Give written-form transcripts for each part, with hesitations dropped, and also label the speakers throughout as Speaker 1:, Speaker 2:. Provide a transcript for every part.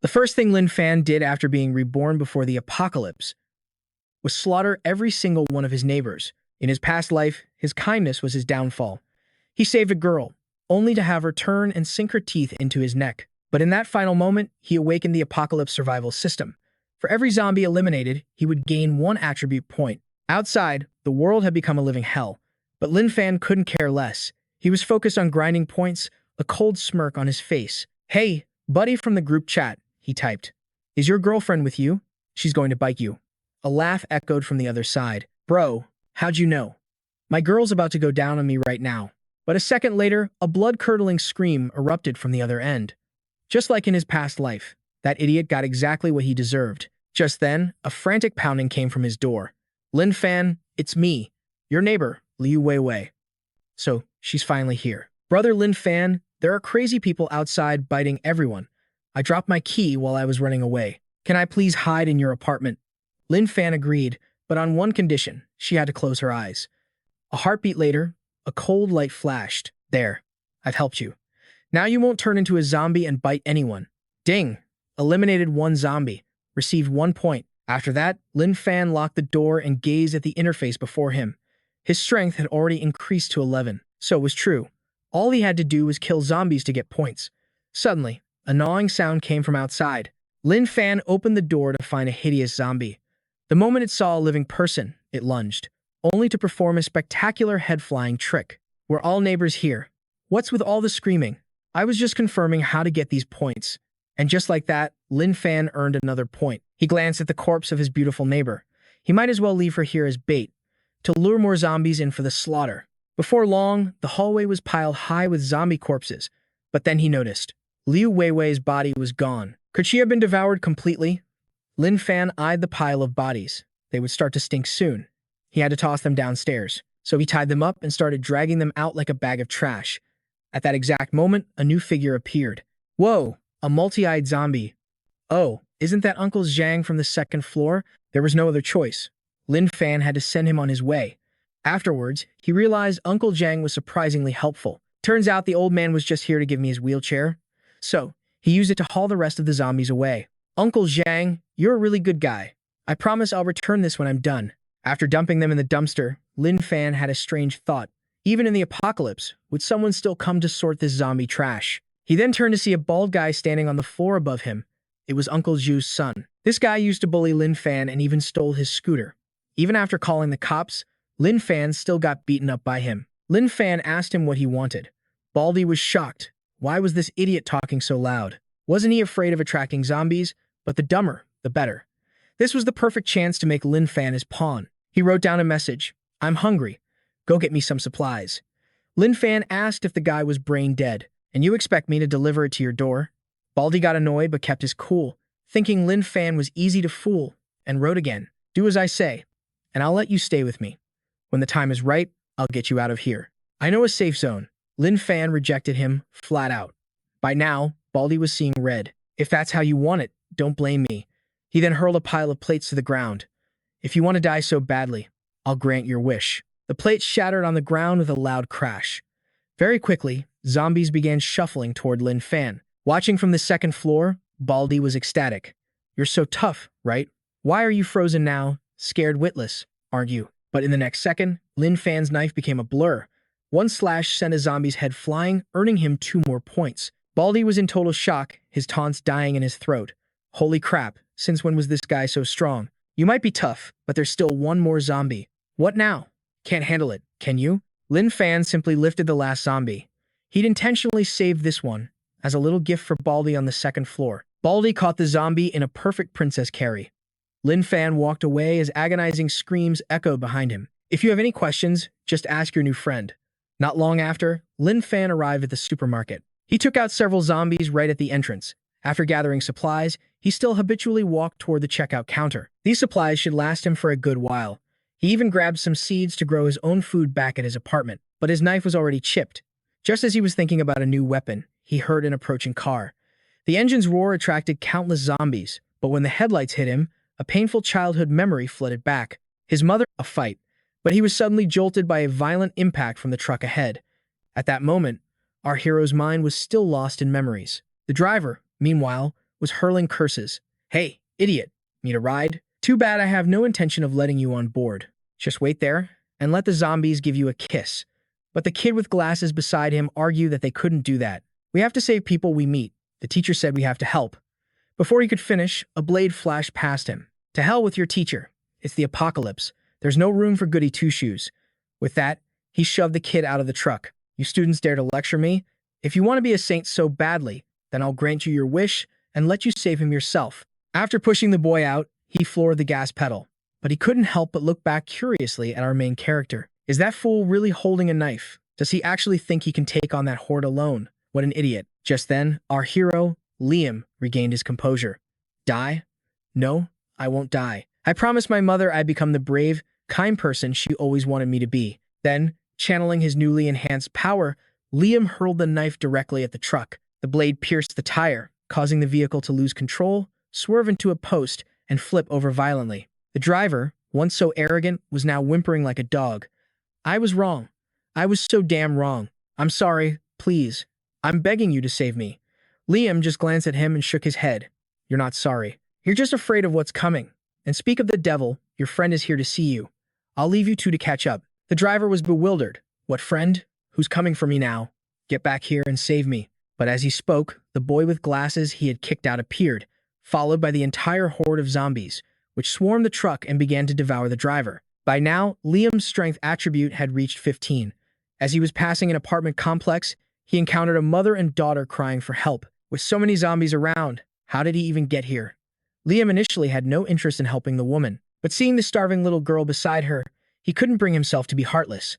Speaker 1: The first thing Lin Fan did after being reborn before the apocalypse was slaughter every single one of his neighbors. In his past life, his kindness was his downfall. He saved a girl, only to have her turn and sink her teeth into his neck. But in that final moment, he awakened the apocalypse survival system. For every zombie eliminated, he would gain one attribute point. Outside, the world had become a living hell, but Lin Fan couldn't care less. He was focused on grinding points, a cold smirk on his face. "Hey, buddy from the group chat," he typed. "Is your girlfriend with you? She's going to bite you." A laugh echoed from the other side. "Bro, how'd you know? My girl's about to go down on me right now." But a second later, a blood-curdling scream erupted from the other end. Just like in his past life, that idiot got exactly what he deserved. Just then, a frantic pounding came from his door. "Lin Fan, it's me, your neighbor, Liu Weiwei." So, she's finally here. "Brother Lin Fan, there are crazy people outside biting everyone. I dropped my key while I was running away. Can I please hide in your apartment?" Lin Fan agreed, but on one condition: she had to close her eyes. A heartbeat later, a cold light flashed. "There, I've helped you. Now you won't turn into a zombie and bite anyone." Ding! Eliminated one zombie. Received 1 point. After that, Lin Fan locked the door and gazed at the interface before him. His strength had already increased to 11. So it was true. All he had to do was kill zombies to get points. Suddenly, a gnawing sound came from outside. Lin Fan opened the door to find a hideous zombie. The moment it saw a living person, it lunged, only to perform a spectacular head-flying trick. "We're all neighbors here. What's with all the screaming? I was just confirming how to get these points." And just like that, Lin Fan earned another point. He glanced at the corpse of his beautiful neighbor. He might as well leave her here as bait, to lure more zombies in for the slaughter. Before long, the hallway was piled high with zombie corpses. But then he noticed. Liu Weiwei's body was gone. Could she have been devoured completely? Lin Fan eyed the pile of bodies. They would start to stink soon. He had to toss them downstairs. So he tied them up and started dragging them out like a bag of trash. At that exact moment, a new figure appeared. Whoa, a multi-eyed zombie. "Oh, isn't that Uncle Zhang from the second floor?" There was no other choice. Lin Fan had to send him on his way. Afterwards, he realized Uncle Zhang was surprisingly helpful. Turns out the old man was just here to give me his wheelchair. So, he used it to haul the rest of the zombies away. "Uncle Zhang, you're a really good guy. I promise I'll return this when I'm done." After dumping them in the dumpster, Lin Fan had a strange thought. Even in the apocalypse, would someone still come to sort this zombie trash? He then turned to see a bald guy standing on the floor above him. It was Uncle Zhu's son. This guy used to bully Lin Fan and even stole his scooter. Even after calling the cops, Lin Fan still got beaten up by him. Lin Fan asked him what he wanted. Baldy was shocked. Why was this idiot talking so loud? Wasn't he afraid of attracting zombies? But the dumber, the better. This was the perfect chance to make Lin Fan his pawn. He wrote down a message. "I'm hungry. Go get me some supplies." Lin Fan asked if the guy was brain dead. "And you expect me to deliver it to your door?" Baldy got annoyed but kept his cool, thinking Lin Fan was easy to fool, and wrote again. "Do as I say, and I'll let you stay with me. When the time is right, I'll get you out of here. I know a safe zone." Lin Fan rejected him, flat out. By now, Baldy was seeing red. "If that's how you want it, don't blame me." He then hurled a pile of plates to the ground. "If you want to die so badly, I'll grant your wish." The plates shattered on the ground with a loud crash. Very quickly, zombies began shuffling toward Lin Fan. Watching from the second floor, Baldy was ecstatic. "You're so tough, right? Why are you frozen now? Scared witless, aren't you?" But in the next second, Lin Fan's knife became a blur. One slash sent a zombie's head flying, earning him 2 more points. Baldy was in total shock, his taunts dying in his throat. Holy crap, since when was this guy so strong? "You might be tough, but there's still one more zombie." "What now? Can't handle it, can you?" Lin Fan simply lifted the last zombie. He'd intentionally saved this one, as a little gift for Baldy on the second floor. Baldy caught the zombie in a perfect princess carry. Lin Fan walked away as agonizing screams echoed behind him. "If you have any questions, just ask your new friend." Not long after, Lin Fan arrived at the supermarket. He took out several zombies right at the entrance. After gathering supplies, he still habitually walked toward the checkout counter. These supplies should last him for a good while. He even grabbed some seeds to grow his own food back at his apartment, but his knife was already chipped. Just as he was thinking about a new weapon, he heard an approaching car. The engine's roar attracted countless zombies, but when the headlights hit him, a painful childhood memory flooded back. His mother, a fight, but he was suddenly jolted by a violent impact from the truck ahead. At that moment, our hero's mind was still lost in memories. The driver, meanwhile, was hurling curses. "Hey, idiot, need a ride? Too bad I have no intention of letting you on board. Just wait there and let the zombies give you a kiss." But the kid with glasses beside him argued that they couldn't do that. "We have to save people we meet. The teacher said we have to help." Before he could finish, a blade flashed past him. "To hell with your teacher. It's the apocalypse. There's no room for goody two-shoes." With that, he shoved the kid out of the truck. "You students dare to lecture me? If you want to be a saint so badly, then I'll grant you your wish and let you save him yourself." After pushing the boy out, he floored the gas pedal. But he couldn't help but look back curiously at our main character. Is that fool really holding a knife? Does he actually think he can take on that horde alone? What an idiot. Just then, our hero, Liam, regained his composure. "Die? No, I won't die. I promised my mother I'd become the brave, kind person she always wanted me to be." Then, channeling his newly enhanced power, Liam hurled the knife directly at the truck. The blade pierced the tire, causing the vehicle to lose control, swerve into a post, and flip over violently. The driver, once so arrogant, was now whimpering like a dog. "I was wrong. I was so damn wrong. I'm sorry, please. I'm begging you to save me." Liam just glanced at him and shook his head. "You're not sorry. You're just afraid of what's coming. And speak of the devil, your friend is here to see you. I'll leave you two to catch up." The driver was bewildered. "What friend? Who's coming for me now? Get back here and save me." But as he spoke, the boy with glasses he had kicked out appeared, followed by the entire horde of zombies, which swarmed the truck and began to devour the driver. By now, Liam's strength attribute had reached 15. As he was passing an apartment complex, he encountered a mother and daughter crying for help. With so many zombies around, how did he even get here? Liam initially had no interest in helping the woman, but seeing the starving little girl beside her, he couldn't bring himself to be heartless.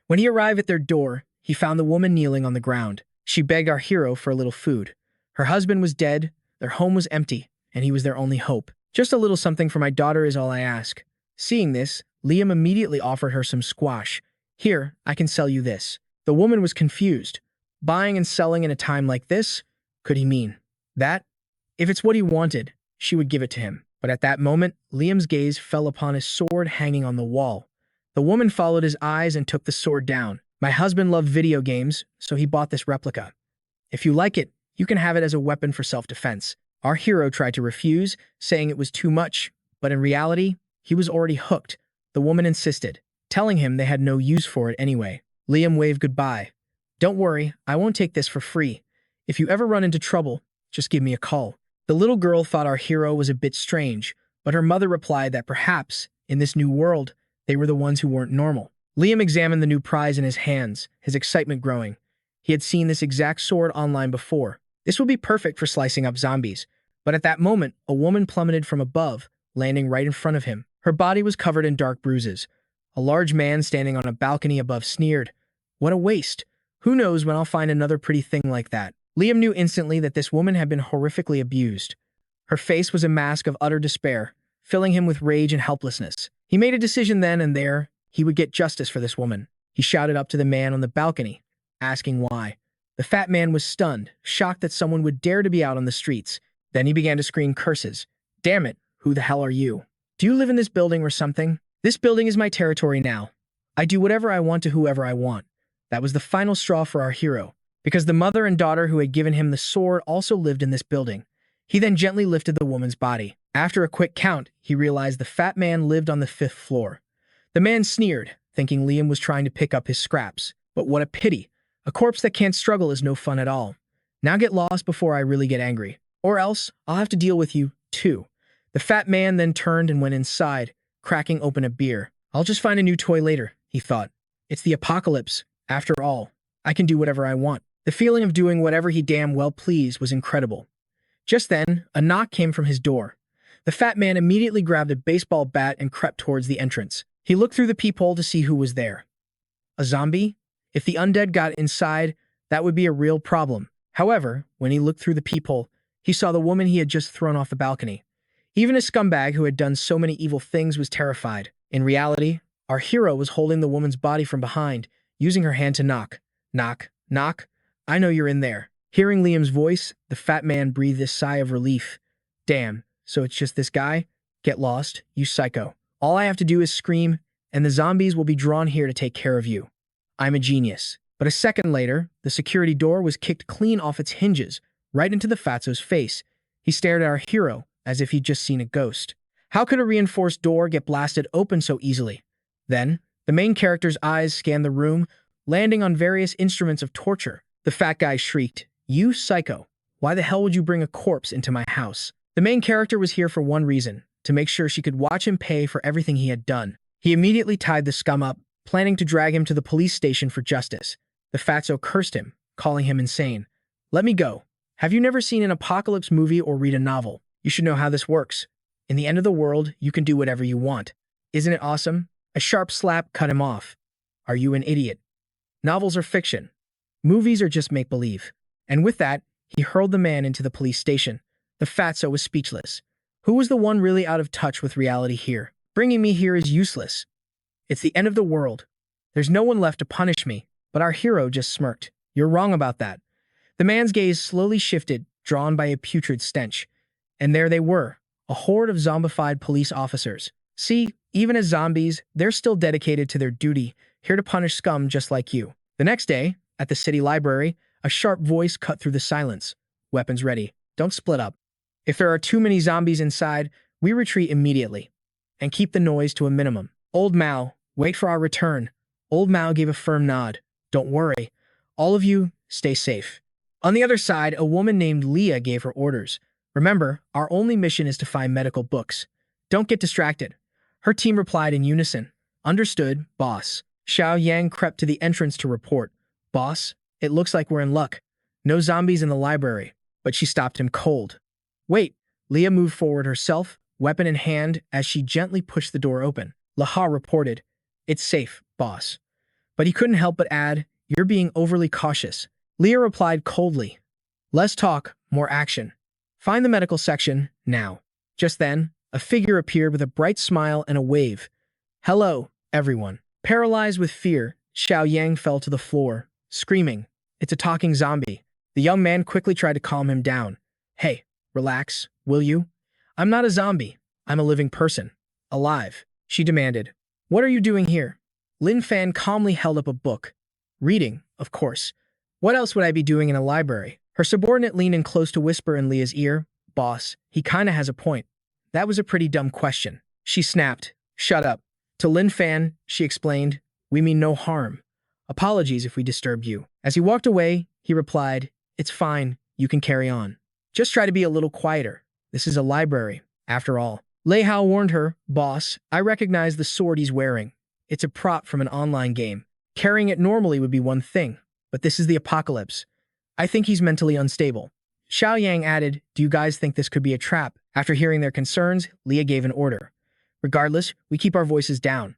Speaker 1: When he arrived at their door, he found the woman kneeling on the ground. She begged our hero for a little food. Her husband was dead, their home was empty, and he was their only hope. "Just a little something for my daughter is all I ask." Seeing this, Liam immediately offered her some squash. "Here, I can sell you this." The woman was confused. Buying and selling in a time like this? Could he mean that? If it's what he wanted, she would give it to him. But at that moment, Liam's gaze fell upon his sword hanging on the wall. The woman followed his eyes and took the sword down. "My husband loved video games, so he bought this replica. If you like it, you can have it as a weapon for self-defense." Our hero tried to refuse, saying it was too much, but in reality, he was already hooked. The woman insisted, telling him they had no use for it anyway. Liam waved goodbye. "Don't worry, I won't take this for free. If you ever run into trouble, just give me a call." The little girl thought our hero was a bit strange, but her mother replied that perhaps, in this new world, they were the ones who weren't normal. Liam examined the new prize in his hands, his excitement growing. He had seen this exact sword online before. This would be perfect for slicing up zombies. But at that moment, a woman plummeted from above, landing right in front of him. Her body was covered in dark bruises. A large man standing on a balcony above sneered, "What a waste. Who knows when I'll find another pretty thing like that." Liam knew instantly that this woman had been horrifically abused. Her face was a mask of utter despair, filling him with rage and helplessness. He made a decision then and there. He would get justice for this woman. He shouted up to the man on the balcony, asking why. The fat man was stunned, shocked that someone would dare to be out on the streets. Then he began to scream curses. "Damn it, who the hell are you? Do you live in this building or something? This building is my territory now. I do whatever I want to whoever I want." That was the final straw for our hero, because the mother and daughter who had given him the sword also lived in this building. He then gently lifted the woman's body. After a quick count, he realized the fat man lived on the 5th floor. The man sneered, thinking Liam was trying to pick up his scraps. But what a pity. A corpse that can't struggle is no fun at all. Now get lost before I really get angry. Or else, I'll have to deal with you, too. The fat man then turned and went inside, cracking open a beer. "I'll just find a new toy later," he thought. "It's the apocalypse. After all, I can do whatever I want." The feeling of doing whatever he damn well pleased was incredible. Just then, a knock came from his door. The fat man immediately grabbed a baseball bat and crept towards the entrance. He looked through the peephole to see who was there. A zombie? If the undead got inside, that would be a real problem. However, when he looked through the peephole, he saw the woman he had just thrown off the balcony. Even a scumbag who had done so many evil things was terrified. In reality, our hero was holding the woman's body from behind, using her hand to knock. "Knock, knock. I know you're in there." Hearing Liam's voice, the fat man breathed a sigh of relief. "Damn, so it's just this guy? Get lost, you psycho. All I have to do is scream, and the zombies will be drawn here to take care of you. I'm a genius." But a second later, the security door was kicked clean off its hinges, right into the fatso's face. He stared at our hero as if he'd just seen a ghost. How could a reinforced door get blasted open so easily? Then, the main character's eyes scanned the room, landing on various instruments of torture. The fat guy shrieked, "You psycho! Why the hell would you bring a corpse into my house?" The main character was here for one reason, to make sure she could watch him pay for everything he had done. He immediately tied the scum up, planning to drag him to the police station for justice. The fatso cursed him, calling him insane. "Let me go. Have you never seen an apocalypse movie or read a novel? You should know how this works. In the end of the world, you can do whatever you want. Isn't it awesome?" A sharp slap cut him off. "Are you an idiot? Novels are fiction. Movies are just make-believe." And with that, he hurled the man into the police station. The fatso was speechless. Who was the one really out of touch with reality here? Bringing me here is useless. It's the end of the world. There's no one left to punish me. But our hero just smirked. "You're wrong about that." The man's gaze slowly shifted, drawn by a putrid stench. And there they were, a horde of zombified police officers. See, even as zombies, they're still dedicated to their duty, here to punish scum just like you. The next day, at the city library, a sharp voice cut through the silence. "Weapons ready. Don't split up. If there are too many zombies inside, we retreat immediately. And keep the noise to a minimum. Old Mao, wait for our return." Old Mao gave a firm nod. "Don't worry. All of you, stay safe." On the other side, a woman named Leah gave her orders. "Remember, our only mission is to find medical books. Don't get distracted." Her team replied in unison. "Understood, boss." Xiao Yang crept to the entrance to report. "Boss, it looks like we're in luck. No zombies in the library." But she stopped him cold. "Wait." Leah moved forward herself, weapon in hand, as she gently pushed the door open. Laha reported, "It's safe, boss." But he couldn't help but add, "You're being overly cautious." Leah replied coldly, "Less talk, more action. Find the medical section, now." Just then, a figure appeared with a bright smile and a wave. "Hello, everyone." Paralyzed with fear, Xiao Yang fell to the floor, screaming, "It's a talking zombie." The young man quickly tried to calm him down. "Hey, relax, will you? I'm not a zombie. I'm a living person. Alive," she demanded. "What are you doing here?" Lin Fan calmly held up a book. "Reading, of course. What else would I be doing in a library?" Her subordinate leaned in close to whisper in Leah's ear, "Boss, he kinda has a point." "That was a pretty dumb question." She snapped, "Shut up." To Lin Fan, she explained, "We mean no harm. Apologies if we disturbed you." As he walked away, he replied, "It's fine, you can carry on. Just try to be a little quieter. This is a library, after all." Lei Hao warned her, "Boss, I recognize the sword he's wearing. It's a prop from an online game. Carrying it normally would be one thing, but this is the apocalypse. I think he's mentally unstable." Xiao Yang added, "Do you guys think this could be a trap?" After hearing their concerns, Leah gave an order. "Regardless, we keep our voices down.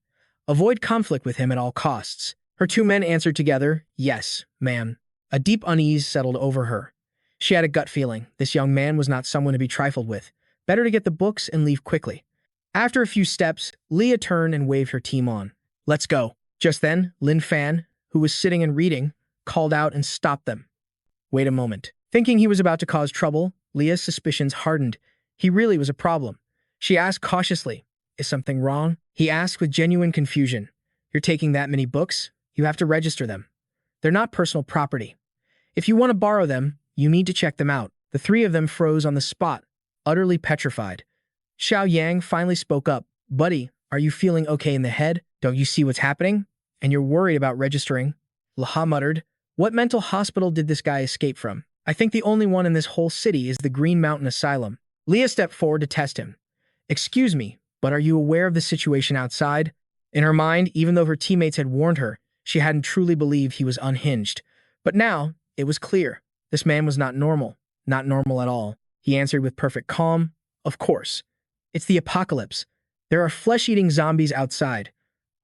Speaker 1: Avoid conflict with him at all costs." Her two men answered together, "Yes, ma'am." A deep unease settled over her. She had a gut feeling this young man was not someone to be trifled with. Better to get the books and leave quickly. After a few steps, Leah turned and waved her team on. "Let's go." Just then, Lin Fan, who was sitting and reading, called out and stopped them. "Wait a moment." Thinking he was about to cause trouble, Leah's suspicions hardened. He really was a problem. She asked cautiously, "Is something wrong?" He asked with genuine confusion, "You're taking that many books? You have to register them. They're not personal property. If you want to borrow them, you need to check them out." The three of them froze on the spot, utterly petrified. Xiao Yang finally spoke up. "Buddy, are you feeling okay in the head? Don't you see what's happening? And you're worried about registering?" Laha muttered, "What mental hospital did this guy escape from? I think the only one in this whole city is the Green Mountain Asylum." Leah stepped forward to test him. "Excuse me, but are you aware of the situation outside?" In her mind, even though her teammates had warned her, she hadn't truly believed he was unhinged. But now, it was clear. This man was not normal. Not normal at all. He answered with perfect calm, "Of course. It's the apocalypse. There are flesh-eating zombies outside.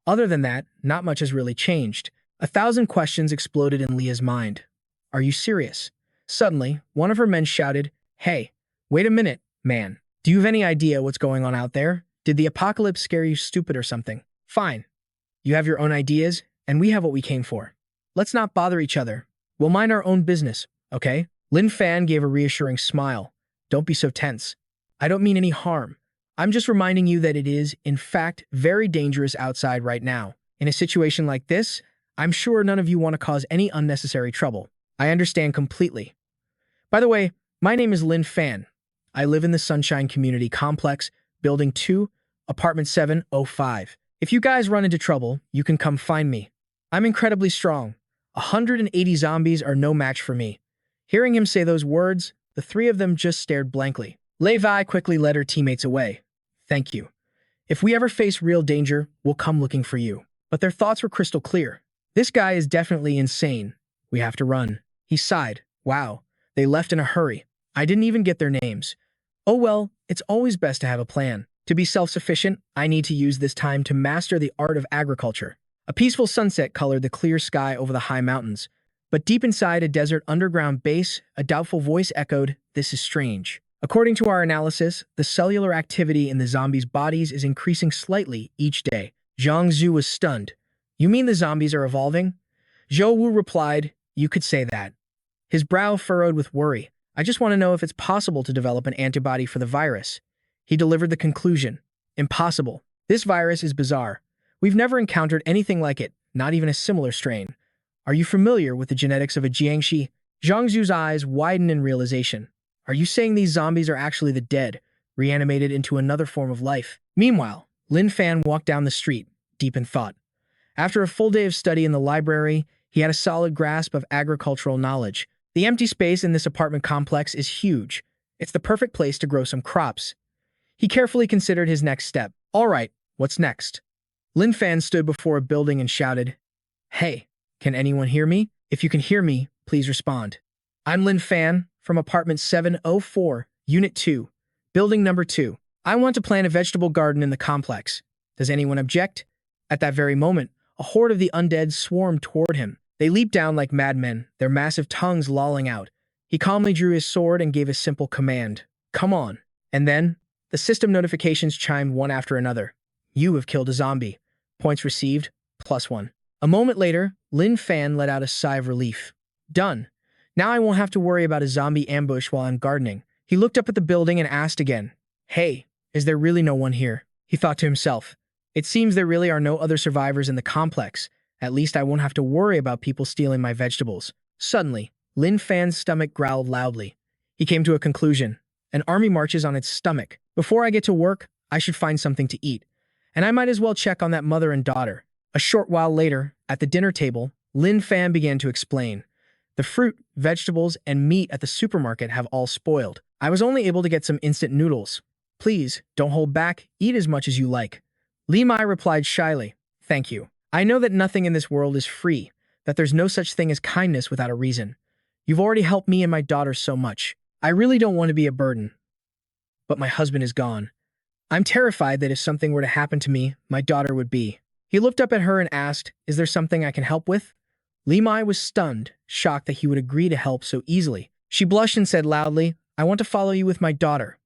Speaker 1: Other than that, not much has really changed." 1,000 questions exploded in Leah's mind. "Are you serious?" Suddenly, one of her men shouted, "Hey, wait a minute, man. Do you have any idea what's going on out there? Did the apocalypse scare you stupid or something? Fine. You have your own ideas, and we have what we came for. Let's not bother each other. We'll mind our own business, okay?" Lin Fan gave a reassuring smile. "Don't be so tense. I don't mean any harm. I'm just reminding you that it is, in fact, very dangerous outside right now. In a situation like this, I'm sure none of you want to cause any unnecessary trouble. I understand completely. By the way, my name is Lin Fan. I live in the Sunshine Community Complex, Building 2, Apartment 705. If you guys run into trouble, you can come find me. I'm incredibly strong. 180 zombies are no match for me." Hearing him say those words, the three of them just stared blankly. Levi quickly led her teammates away. "Thank you. If we ever face real danger, we'll come looking for you." But their thoughts were crystal clear. "This guy is definitely insane. We have to run." He sighed. "Wow, they left in a hurry. I didn't even get their names. Oh well, it's always best to have a plan. To be self-sufficient, I need to use this time to master the art of agriculture." A peaceful sunset colored the clear sky over the high mountains. But deep inside a desert underground base, a doubtful voice echoed, "This is strange. According to our analysis, the cellular activity in the zombies' bodies is increasing slightly each day." Zhang Zhu was stunned. "You mean the zombies are evolving?" Zhou Wu replied, "You could say that." His brow furrowed with worry. "I just want to know if it's possible to develop an antibody for the virus." He delivered the conclusion. "Impossible. This virus is bizarre. We've never encountered anything like it, not even a similar strain. Are you familiar with the genetics of a Jiangxi?" Zhang Zhu's eyes widened in realization. "Are you saying these zombies are actually the dead, reanimated into another form of life?" Meanwhile, Lin Fan walked down the street, deep in thought. After a full day of study in the library, he had a solid grasp of agricultural knowledge. The empty space in this apartment complex is huge. It's the perfect place to grow some crops. He carefully considered his next step. "All right, what's next?" Lin Fan stood before a building and shouted, "Hey, can anyone hear me? If you can hear me, please respond. I'm Lin Fan from apartment 704, Unit 2, building number 2. I want to plant a vegetable garden in the complex. Does anyone object?" At that very moment, a horde of the undead swarmed toward him. They leaped down like madmen, their massive tongues lolling out. He calmly drew his sword and gave a simple command. "Come on." And then, the system notifications chimed one after another. "You have killed a zombie. Points received, +1. A moment later, Lin Fan let out a sigh of relief. "Done. Now I won't have to worry about a zombie ambush while I'm gardening." He looked up at the building and asked again, "Hey, is there really no one here?" He thought to himself, "It seems there really are no other survivors in the complex. At least I won't have to worry about people stealing my vegetables." Suddenly, Lin Fan's stomach growled loudly. He came to a conclusion. An army marches on its stomach. Before I get to work, I should find something to eat. And I might as well check on that mother and daughter. A short while later, at the dinner table, Lin Fan began to explain. "The fruit, vegetables, and meat at the supermarket have all spoiled. I was only able to get some instant noodles. Please, don't hold back. Eat as much as you like." Li Mai replied shyly, "Thank you. I know that nothing in this world is free, that there's no such thing as kindness without a reason. You've already helped me and my daughter so much. I really don't want to be a burden. But my husband is gone. I'm terrified that if something were to happen to me, my daughter would be." He looked up at her and asked, "Is there something I can help with?" Li Mai was stunned, shocked that he would agree to help so easily. She blushed and said loudly, "I want to follow you with my daughter."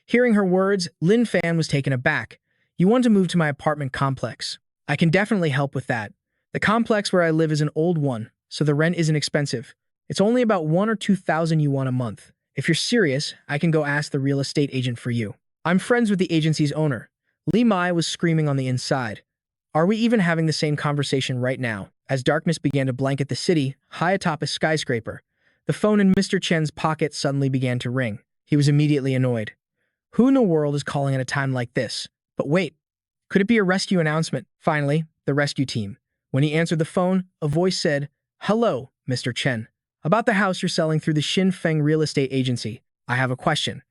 Speaker 1: Hearing her words, Lin Fan was taken aback. "You want to move to my apartment complex? I can definitely help with that. The complex where I live is an old one, so the rent isn't expensive. It's only about 1 or 2,000 yuan a month. If you're serious, I can go ask the real estate agent for you. I'm friends with the agency's owner." Li Mai was screaming on the inside. Are we even having the same conversation right now? As darkness began to blanket the city, high atop a skyscraper, the phone in Mr. Chen's pocket suddenly began to ring. He was immediately annoyed. Who in the world is calling at a time like this? But wait, could it be a rescue announcement? Finally, the rescue team. When he answered the phone, a voice said, "Hello, Mr. Chen. About the house you're selling through the Xinfeng real estate agency. I have a question.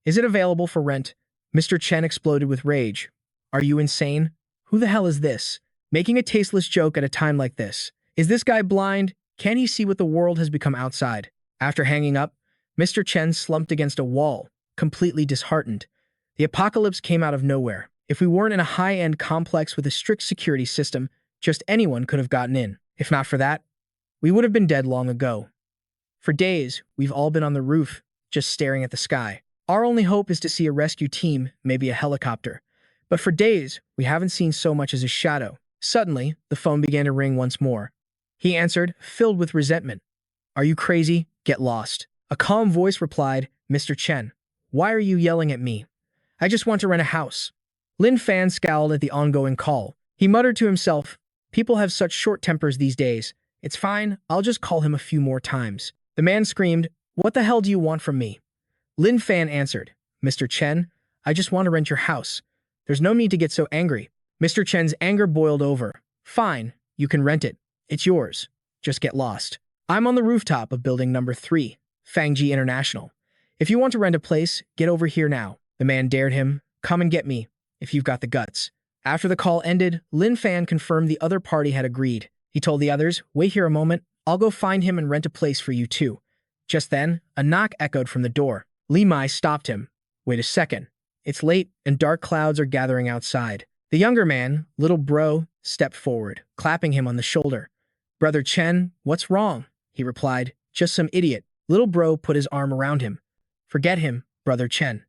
Speaker 1: Is it available for rent?" Mr. Chen exploded with rage. "Are you insane? Who the hell is this? Making a tasteless joke at a time like this. Is this guy blind? Can't he see what the world has become outside?" After hanging up, Mr. Chen slumped against a wall, completely disheartened. The apocalypse came out of nowhere. If we weren't in a high-end complex with a strict security system, just anyone could have gotten in. If not for that, we would have been dead long ago. For days, we've all been on the roof, just staring at the sky. Our only hope is to see a rescue team, maybe a helicopter. But for days, we haven't seen so much as a shadow. Suddenly, the phone began to ring once more. He answered, filled with resentment. "Are you crazy? Get lost." A calm voice replied, "Mr. Chen, why are you yelling at me? I just want to rent a house." Lin Fan scowled at the ongoing call. He muttered to himself, "People have such short tempers these days. It's fine, I'll just call him a few more times." The man screamed, "What the hell do you want from me?" Lin Fan answered, Mr. Chen, I just want to rent your house. There's no need to get so angry. Mr. Chen's anger boiled over. Fine, you can rent it. It's yours. Just get lost. I'm on the rooftop of building number 3, Fangji International. If you want to rent a place, get over here now. The man dared him. Come and get me, if you've got the guts. After the call ended, Lin Fan confirmed the other party had agreed. He told the others, wait here a moment, I'll go find him and rent a place for you too. Just then, a knock echoed from the door. Li Mai stopped him. Wait a second. It's late and dark clouds are gathering outside. The younger man, little bro, stepped forward, clapping him on the shoulder. Brother Chen, what's wrong? He replied, just some idiot. Little bro put his arm around him. Forget him, Brother Chen.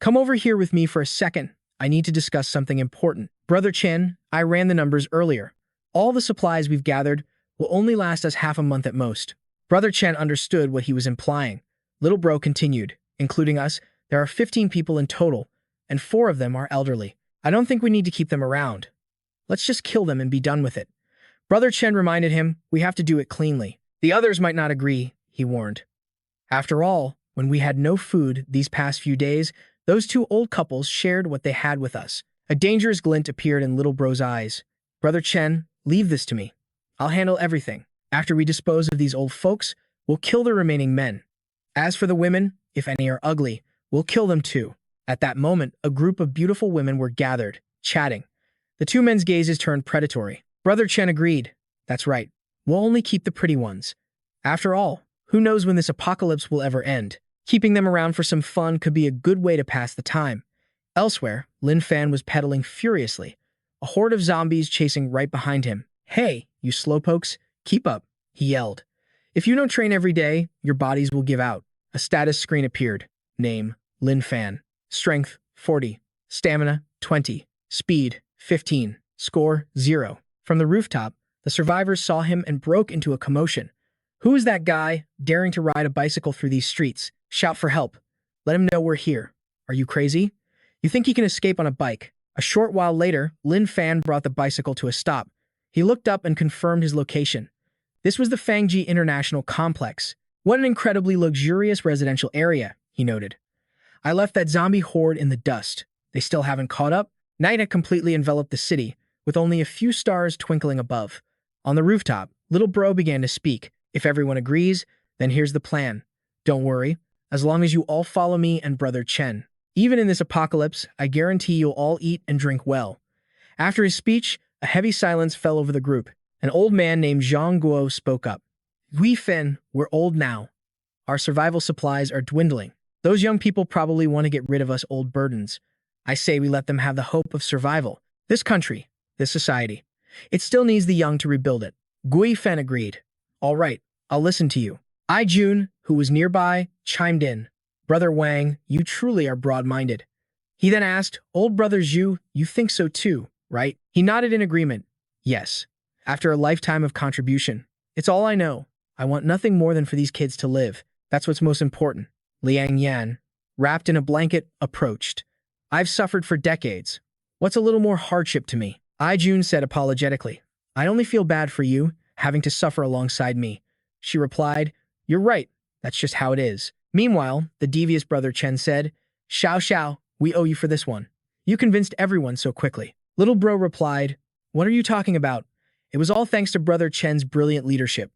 Speaker 1: Come over here with me for a second. I need to discuss something important. Brother Chen, I ran the numbers earlier. All the supplies we've gathered will only last us half a month at most. Brother Chen understood what he was implying. Little bro continued, including us, there are 15 people in total, and 4 of them are elderly. I don't think we need to keep them around. Let's just kill them and be done with it. Brother Chen reminded him, we have to do it cleanly. The others might not agree, he warned. After all, when we had no food these past few days, those 2 old couples shared what they had with us. A dangerous glint appeared in Little Bro's eyes. Brother Chen, leave this to me. I'll handle everything. After we dispose of these old folks, we'll kill the remaining men. As for the women, if any are ugly, we'll kill them too. At that moment, a group of beautiful women were gathered, chatting. The 2 men's gazes turned predatory. Brother Chen agreed. That's right. We'll only keep the pretty ones. After all, who knows when this apocalypse will ever end? Keeping them around for some fun could be a good way to pass the time. Elsewhere, Lin Fan was pedaling furiously, a horde of zombies chasing right behind him. Hey, you slowpokes, keep up, he yelled. If you don't train every day, your bodies will give out. A status screen appeared. Name, Lin Fan. Strength, 40. Stamina, 20. Speed, 15. Score, 0. From the rooftop, the survivors saw him and broke into a commotion. Who is that guy daring to ride a bicycle through these streets? Shout for help. Let him know we're here. Are you crazy? You think he can escape on a bike? A short while later, Lin Fan brought the bicycle to a stop. He looked up and confirmed his location. This was the Fangji International Complex. What an incredibly luxurious residential area, he noted. I left that zombie horde in the dust. They still haven't caught up? Night had completely enveloped the city, with only a few stars twinkling above. On the rooftop, Little Bro began to speak. If everyone agrees, then here's the plan. Don't worry, as long as you all follow me and Brother Chen. Even in this apocalypse, I guarantee you'll all eat and drink well. After his speech, a heavy silence fell over the group. An old man named Zhang Guo spoke up. Gui Fen, we're old now. Our survival supplies are dwindling. Those young people probably want to get rid of us old burdens. I say we let them have the hope of survival. This country, this society, it still needs the young to rebuild it. Gui Fen agreed. All right, I'll listen to you. I Jun, who was nearby, chimed in. Brother Wang, you truly are broad-minded. He then asked, Old Brother Zhu, you think so too, right? He nodded in agreement. Yes. After a lifetime of contribution. It's all I know. I want nothing more than for these kids to live. That's what's most important. Liang Yan, wrapped in a blanket, approached. I've suffered for decades. What's a little more hardship to me? I Jun said apologetically. I only feel bad for you, having to suffer alongside me. She replied, You're right. That's just how it is. Meanwhile, the devious Brother Chen said, Xiao, we owe you for this one. You convinced everyone so quickly. Little Bro replied, What are you talking about? It was all thanks to Brother Chen's brilliant leadership.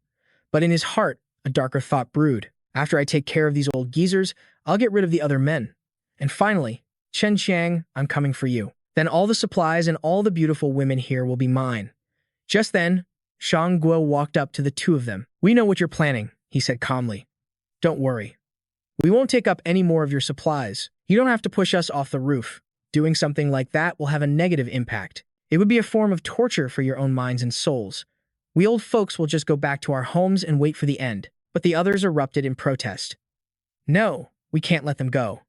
Speaker 1: But in his heart, a darker thought brewed. After I take care of these old geezers, I'll get rid of the other men. And finally, Chen Xiang, I'm coming for you. Then all the supplies and all the beautiful women here will be mine. Just then, Zhang Guo walked up to the 2 of them. We know what you're planning, he said calmly. Don't worry. We won't take up any more of your supplies. You don't have to push us off the roof. Doing something like that will have a negative impact. It would be a form of torture for your own minds and souls. We old folks will just go back to our homes and wait for the end. But the others erupted in protest. No, we can't let them go.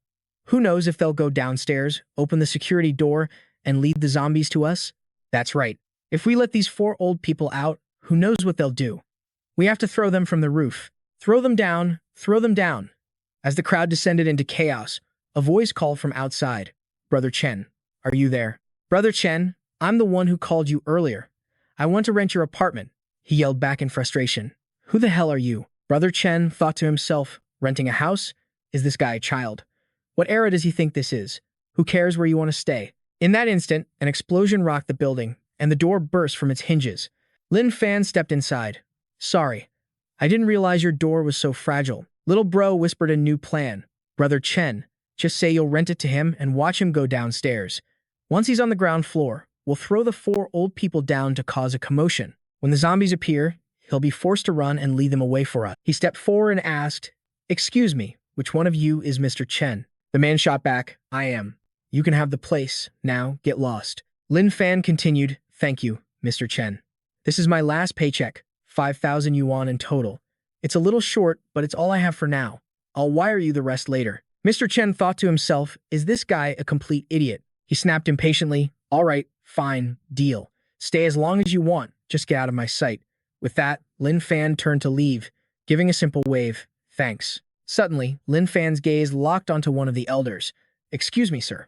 Speaker 1: Who knows if they'll go downstairs, open the security door, and lead the zombies to us? That's right. If we let these 4 old people out, who knows what they'll do? We have to throw them from the roof. Throw them down, throw them down. As the crowd descended into chaos, a voice called from outside. Brother Chen, are you there? Brother Chen, I'm the one who called you earlier. I want to rent your apartment, he yelled back in frustration. Who the hell are you? Brother Chen thought to himself, renting a house? Is this guy a child? What era does he think this is? Who cares where you want to stay? In that instant, an explosion rocked the building, and the door burst from its hinges. Lin Fan stepped inside. Sorry, I didn't realize your door was so fragile. Little bro whispered a new plan. Brother Chen, just say you'll rent it to him and watch him go downstairs. Once he's on the ground floor, we'll throw the 4 old people down to cause a commotion. When the zombies appear, he'll be forced to run and lead them away for us. He stepped forward and asked, Excuse me, which one of you is Mr. Chen? The man shot back, I am. You can have the place. Now, get lost. Lin Fan continued, Thank you, Mr. Chen. This is my last paycheck, 5,000 yuan in total. It's a little short, but it's all I have for now. I'll wire you the rest later. Mr. Chen thought to himself, is this guy a complete idiot? He snapped impatiently, All right, fine, deal. Stay as long as you want, just get out of my sight. With that, Lin Fan turned to leave, giving a simple wave, Thanks. Suddenly, Lin Fan's gaze locked onto one of the elders. Excuse me, sir.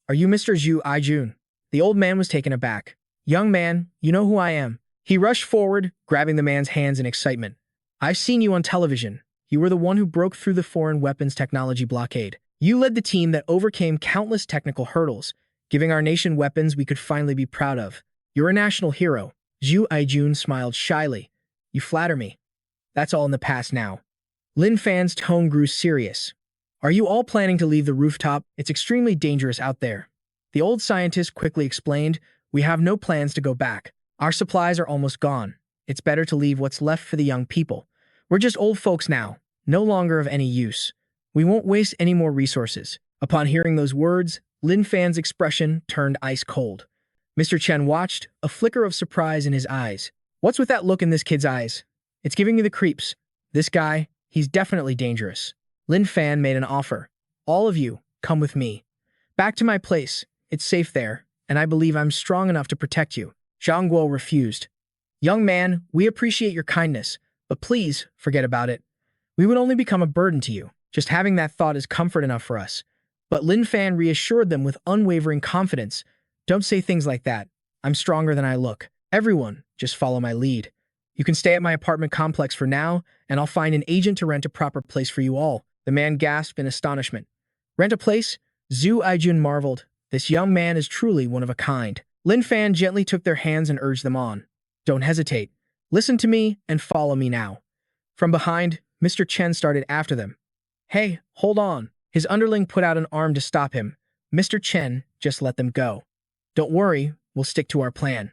Speaker 1: Are you Mr. Zhu Aijun? The old man was taken aback. Young man, you know who I am. He rushed forward, grabbing the man's hands in excitement. I've seen you on television. You were the one who broke through the foreign weapons technology blockade. You led the team that overcame countless technical hurdles, giving our nation weapons we could finally be proud of. You're a national hero. Zhu Aijun smiled shyly. You flatter me. That's all in the past now. Lin Fan's tone grew serious. Are you all planning to leave the rooftop? It's extremely dangerous out there. The old scientist quickly explained, We have no plans to go back. Our supplies are almost gone. It's better to leave what's left for the young people. We're just old folks now, no longer of any use. We won't waste any more resources. Upon hearing those words, Lin Fan's expression turned ice cold. Mr. Chen watched, a flicker of surprise in his eyes. What's with that look in this kid's eyes? It's giving me the creeps. This guy, he's definitely dangerous. Lin Fan made an offer. All of you, come with me. Back to my place. It's safe there, and I believe I'm strong enough to protect you. Zhang Guo refused. Young man, we appreciate your kindness, but please forget about it. We would only become a burden to you. Just having that thought is comfort enough for us. But Lin Fan reassured them with unwavering confidence. Don't say things like that. I'm stronger than I look. Everyone, just follow my lead. You can stay at my apartment complex for now, and I'll find an agent to rent a proper place for you all. The man gasped in astonishment. Rent a place? Zhu Aijun marveled. This young man is truly one of a kind. Lin Fan gently took their hands and urged them on. Don't hesitate. Listen to me and follow me now. From behind, Mr. Chen started after them. Hey, hold on. His underling put out an arm to stop him. Mr. Chen, just let them go. Don't worry, we'll stick to our plan.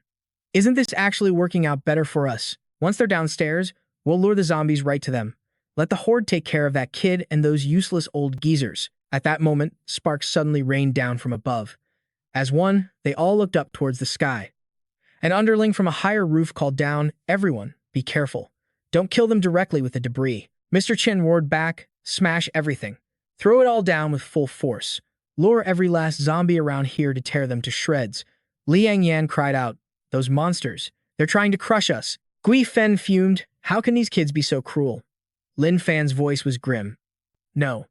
Speaker 1: Isn't this actually working out better for us? Once they're downstairs, we'll lure the zombies right to them. Let the horde take care of that kid and those useless old geezers. At that moment, sparks suddenly rained down from above. As one, they all looked up towards the sky. An underling from a higher roof called down, Everyone, be careful. Don't kill them directly with the debris. Mr. Chen roared back, Smash everything. Throw it all down with full force. Lure every last zombie around here to tear them to shreds. Liang Yan cried out, Those monsters. They're trying to crush us. Gui Fen fumed, How can these kids be so cruel? Lin Fan's voice was grim. No.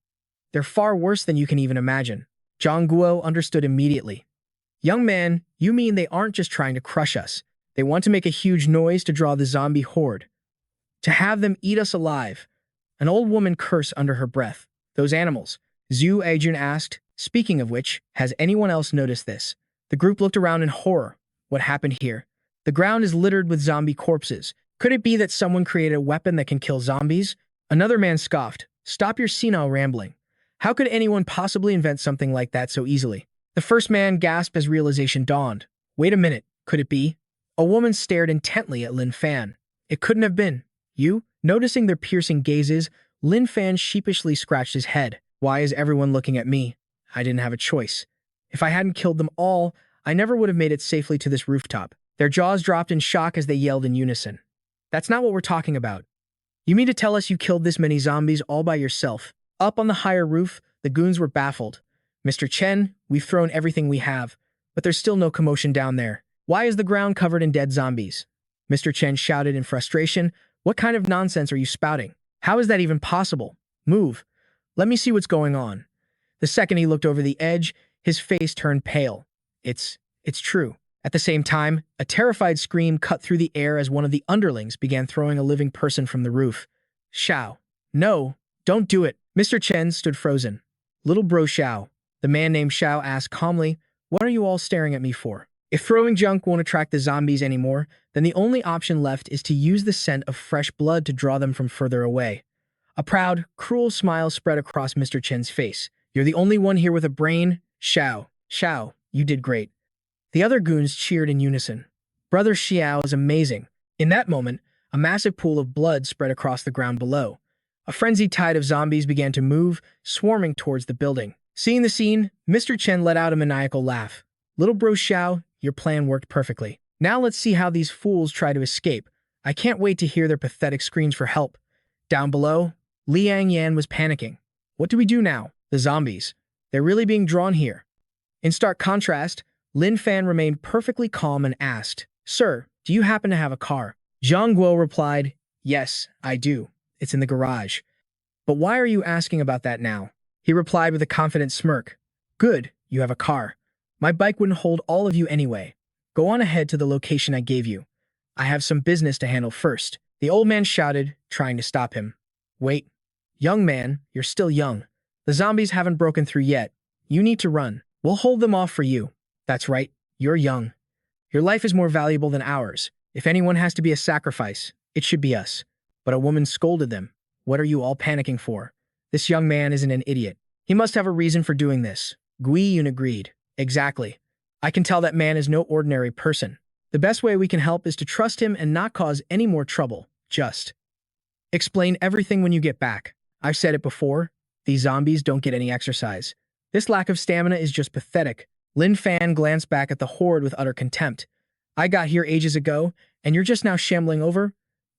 Speaker 1: They're far worse than you can even imagine. Zhang Guo understood immediately. Young man, you mean they aren't just trying to crush us. They want to make a huge noise to draw the zombie horde. To have them eat us alive. An old woman cursed under her breath. Those animals. Zhu Aijun asked, Speaking of which, has anyone else noticed this? The group looked around in horror. What happened here? The ground is littered with zombie corpses. Could it be that someone created a weapon that can kill zombies? Another man scoffed. Stop your senile rambling. How could anyone possibly invent something like that so easily? The first man gasped as realization dawned. Wait a minute, could it be? A woman stared intently at Lin Fan. It couldn't have been. You? Noticing their piercing gazes, Lin Fan sheepishly scratched his head. Why is everyone looking at me? I didn't have a choice. If I hadn't killed them all, I never would have made it safely to this rooftop. Their jaws dropped in shock as they yelled in unison. That's not what we're talking about. You mean to tell us you killed this many zombies all by yourself? Up on the higher roof, the goons were baffled. Mr. Chen, we've thrown everything we have, but there's still no commotion down there. Why is the ground covered in dead zombies? Mr. Chen shouted in frustration. What kind of nonsense are you spouting? How is that even possible? Move. Let me see what's going on. The second he looked over the edge, his face turned pale. It's true. At the same time, a terrified scream cut through the air as one of the underlings began throwing a living person from the roof. Shao. No, don't do it. Mr. Chen stood frozen. Little bro Xiao. The man named Xiao asked calmly, "What are you all staring at me for?" If throwing junk won't attract the zombies anymore, then the only option left is to use the scent of fresh blood to draw them from further away. A proud, cruel smile spread across Mr. Chen's face. "You're the only one here with a brain, Xiao. Xiao, you did great." The other goons cheered in unison. "Brother Xiao is amazing." In that moment, a massive pool of blood spread across the ground below. A frenzied tide of zombies began to move, swarming towards the building. Seeing the scene, Mr. Chen let out a maniacal laugh. "Little bro Xiao, your plan worked perfectly. Now let's see how these fools try to escape. I can't wait to hear their pathetic screams for help." Down below, Liang Yan was panicking. "What do we do now? The zombies. They're really being drawn here." In stark contrast, Lin Fan remained perfectly calm and asked, "Sir, do you happen to have a car?" Zhang Guo replied, "Yes, I do. It's in the garage." "But why are you asking about that now?" He replied with a confident smirk. "Good, you have a car. My bike wouldn't hold all of you anyway. Go on ahead to the location I gave you. I have some business to handle first." The old man shouted, trying to stop him. "Wait. Young man, you're still young. The zombies haven't broken through yet. You need to run. We'll hold them off for you." "That's right. You're young. Your life is more valuable than ours. If anyone has to be a sacrifice, it should be us." But a woman scolded them. "What are you all panicking for? This young man isn't an idiot. He must have a reason for doing this." Gui Yun agreed. "Exactly. I can tell that man is no ordinary person. The best way we can help is to trust him and not cause any more trouble. Just explain everything when you get back. I've said it before, these zombies don't get any exercise. This lack of stamina is just pathetic." Lin Fan glanced back at the horde with utter contempt. "I got here ages ago, and you're just now shambling over?"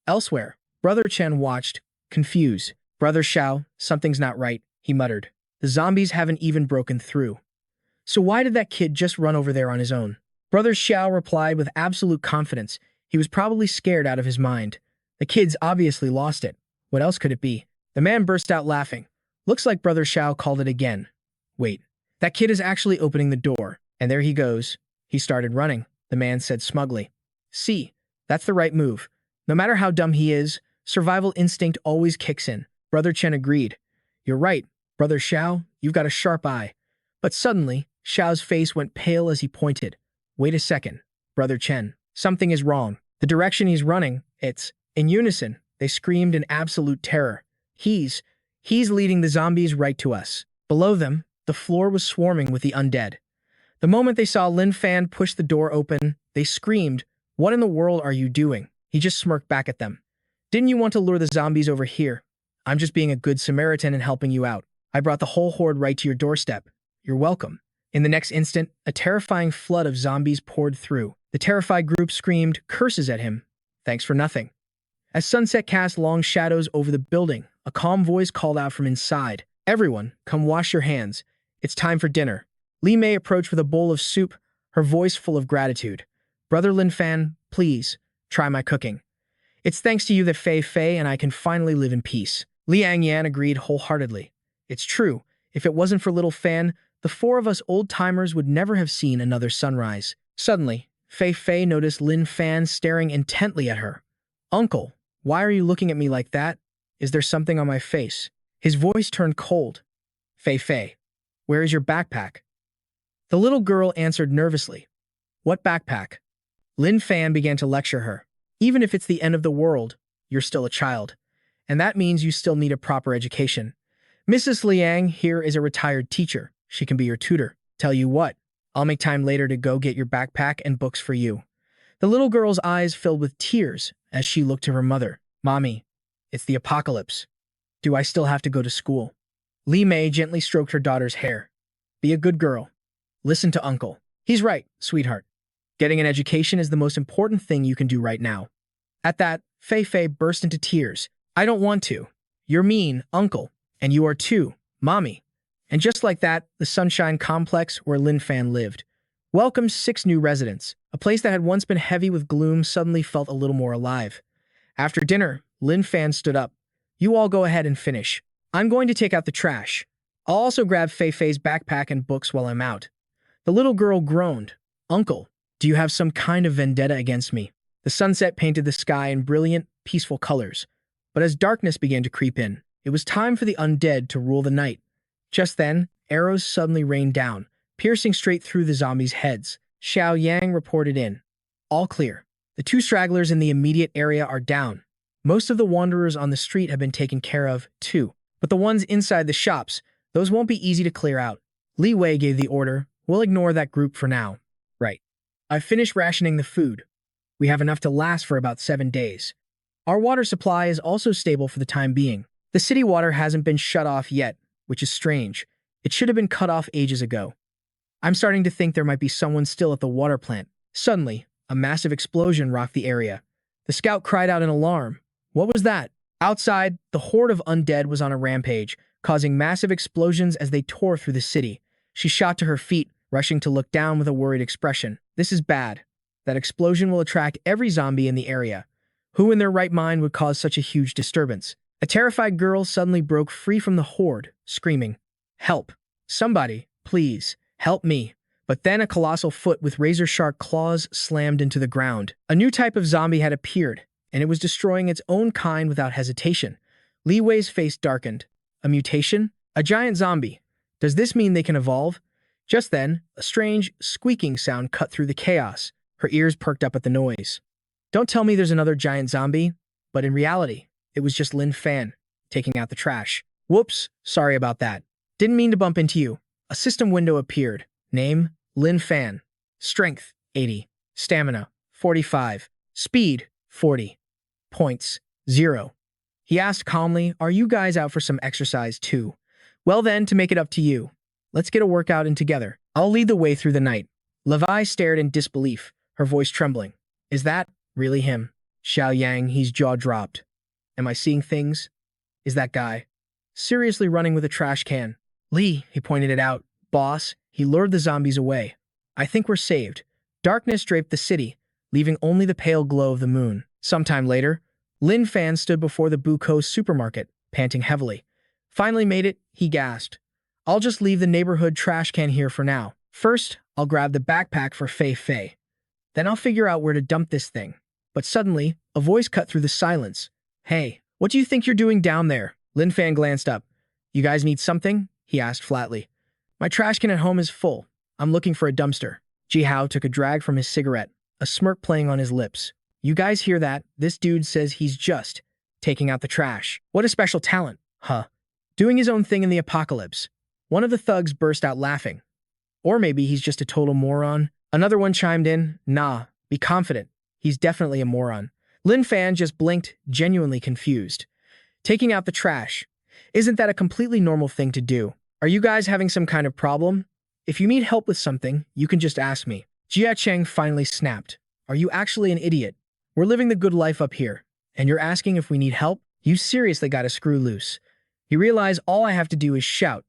Speaker 1: Elsewhere, Brother Chen watched, confused. "Brother Xiao, something's not right," he muttered. "The zombies haven't even broken through. So why did that kid just run over there on his own?" Brother Xiao replied with absolute confidence. He was probably scared out of his mind. The kids obviously lost it. What else could it be? The man burst out laughing. "Looks like Brother Xiao called it again. Wait, that kid is actually opening the door. And there he goes." He started running, the man said smugly. "See, that's the right move. No matter how dumb he is, survival instinct always kicks in." Brother Chen agreed. "You're right, Brother Xiao, you've got a sharp eye." But suddenly, Xiao's face went pale as he pointed. "Wait a second, Brother Chen. Something is wrong. The direction he's running, it's..." In unison, they screamed in absolute terror. He's leading the zombies right to us." Below them, the floor was swarming with the undead. The moment they saw Lin Fan push the door open, they screamed, "What in the world are you doing?" He just smirked back at them. "Didn't you want to lure the zombies over here? I'm just being a good Samaritan and helping you out. I brought the whole horde right to your doorstep. You're welcome." In the next instant, a terrifying flood of zombies poured through. The terrified group screamed curses at him. "Thanks for nothing." As sunset cast long shadows over the building, a calm voice called out from inside. "Everyone, come wash your hands. It's time for dinner." Li Mei approached with a bowl of soup, her voice full of gratitude. "Brother Lin Fan, please, try my cooking. It's thanks to you that Fei Fei and I can finally live in peace." Liang Yan agreed wholeheartedly. "It's true. If it wasn't for little Fan, the four of us old-timers would never have seen another sunrise." Suddenly, Fei Fei noticed Lin Fan staring intently at her. "Uncle, why are you looking at me like that? Is there something on my face?" His voice turned cold. "Fei Fei, where is your backpack?" The little girl answered nervously. "What backpack?" Lin Fan began to lecture her. "Even if it's the end of the world, you're still a child. And that means you still need a proper education. Mrs. Liang here is a retired teacher. She can be your tutor. Tell you what, I'll make time later to go get your backpack and books for you." The little girl's eyes filled with tears as she looked to her mother. "Mommy, it's the apocalypse. Do I still have to go to school?" Li Mei gently stroked her daughter's hair. "Be a good girl. Listen to Uncle. He's right, sweetheart. Getting an education is the most important thing you can do right now." At that, Fei Fei burst into tears. "I don't want to. You're mean, Uncle. And you are too, Mommy." And just like that, the Sunshine Complex where Lin Fan lived welcomed 6 new residents. A place that had once been heavy with gloom suddenly felt a little more alive. After dinner, Lin Fan stood up. "You all go ahead and finish. I'm going to take out the trash. I'll also grab Fei Fei's backpack and books while I'm out." The little girl groaned. "Uncle, do you have some kind of vendetta against me?" The sunset painted the sky in brilliant, peaceful colors. But as darkness began to creep in, it was time for the undead to rule the night. Just then, arrows suddenly rained down, piercing straight through the zombies' heads. Xiao Yang reported in. All clear. The two stragglers in the immediate area are down. Most of the wanderers on the street have been taken care of, too. But the ones inside the shops, those won't be easy to clear out. Li Wei gave the order. We'll ignore that group for now. Right. I've finished rationing the food. We have enough to last for about 7 days. Our water supply is also stable for the time being. The city water hasn't been shut off yet, which is strange. It should have been cut off ages ago. I'm starting to think there might be someone still at the water plant. Suddenly, a massive explosion rocked the area. The scout cried out in alarm. What was that? Outside, the horde of undead was on a rampage, causing massive explosions as they tore through the city. She shot to her feet, rushing to look down with a worried expression. This is bad. That explosion will attract every zombie in the area. Who in their right mind would cause such a huge disturbance? A terrified girl suddenly broke free from the horde, screaming, "Help! Somebody, please, help me!" But then a colossal foot with razor-sharp claws slammed into the ground. A new type of zombie had appeared, and it was destroying its own kind without hesitation. Li Wei's face darkened. A mutation? A giant zombie. Does this mean they can evolve? Just then, a strange, squeaking sound cut through the chaos. Her ears perked up at the noise. Don't tell me there's another giant zombie. But in reality, it was just Lin Fan, taking out the trash. Whoops, sorry about that. Didn't mean to bump into you. A system window appeared. Name, Lin Fan. Strength, 80. Stamina, 45. Speed, 40. Points, 0. He asked calmly, are you guys out for some exercise too? Well then, to make it up to you, let's get a workout in together. I'll lead the way through the night. Levi stared in disbelief, her voice trembling. Is that really him? Xiao Yang, his jaw dropped. Am I seeing things? Is that guy seriously running with a trash can? Lee, he pointed it out. Boss, he lured the zombies away. I think we're saved. Darkness draped the city, leaving only the pale glow of the moon. Sometime later, Lin Fan stood before the Buko supermarket, panting heavily. Finally made it, he gasped. I'll just leave the neighborhood trash can here for now. First, I'll grab the backpack for Fei Fei. Then I'll figure out where to dump this thing. But suddenly, a voice cut through the silence. Hey, what do you think you're doing down there? Lin Fan glanced up. You guys need something? He asked flatly. My trash can at home is full. I'm looking for a dumpster. Ji Hao took a drag from his cigarette, a smirk playing on his lips. You guys hear that? This dude says he's just taking out the trash. What a special talent, huh? Doing his own thing in the apocalypse. One of the thugs burst out laughing. Or maybe he's just a total moron. Another one chimed in, nah, be confident. He's definitely a moron. Lin Fan just blinked, genuinely confused. Taking out the trash. Isn't that a completely normal thing to do? Are you guys having some kind of problem? If you need help with something, you can just ask me. Jia Cheng finally snapped. Are you actually an idiot? We're living the good life up here, and you're asking if we need help? You seriously got to screw loose. You realize all I have to do is shout,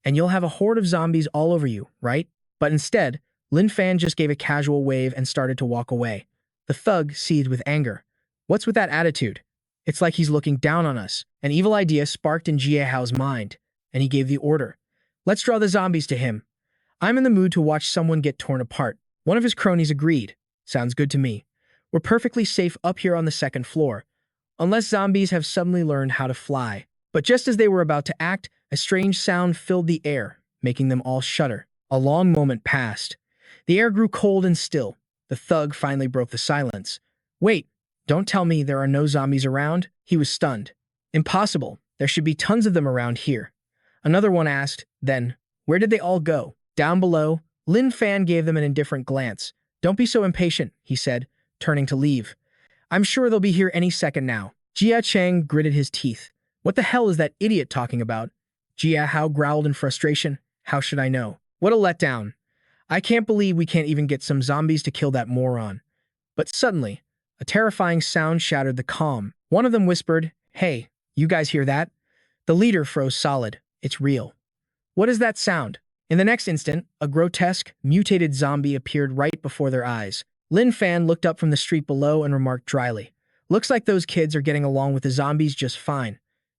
Speaker 1: and you'll have a horde of zombies all over you, right? But instead, Lin Fan just gave a casual wave and started to walk away. The thug seethed with anger. What's with that attitude? It's like he's looking down on us. An evil idea sparked in Jie Hao's mind, and he gave the order. Let's draw the zombies to him. I'm in the mood to watch someone get torn apart. One of his cronies agreed. Sounds good to me. We're perfectly safe up here on the second floor, unless zombies have suddenly learned how to fly. But just as they were about to act, a strange sound filled the air, making them all shudder. A long moment passed. The air grew cold and still. The thug finally broke the silence. Wait, don't tell me there are no zombies around? He was stunned. Impossible. There should be tons of them around here. Another one asked, then, where did they all go? Down below, Lin Fan gave them an indifferent glance. Don't be so impatient, he said, turning to leave. I'm sure they'll be here any second now. Jia Cheng gritted his teeth. What the hell is that idiot talking about? Jia Hao growled in frustration. How should I know? What a letdown. I can't believe we can't even get some zombies to kill that moron. But suddenly, a terrifying sound shattered the calm. One of them whispered, Hey, you guys hear that? The leader froze solid. It's real. What is that sound? In the next instant, a grotesque, mutated zombie appeared right before their eyes. Lin Fan looked up from the street below and remarked dryly, Looks like those kids are getting along with the zombies just fine.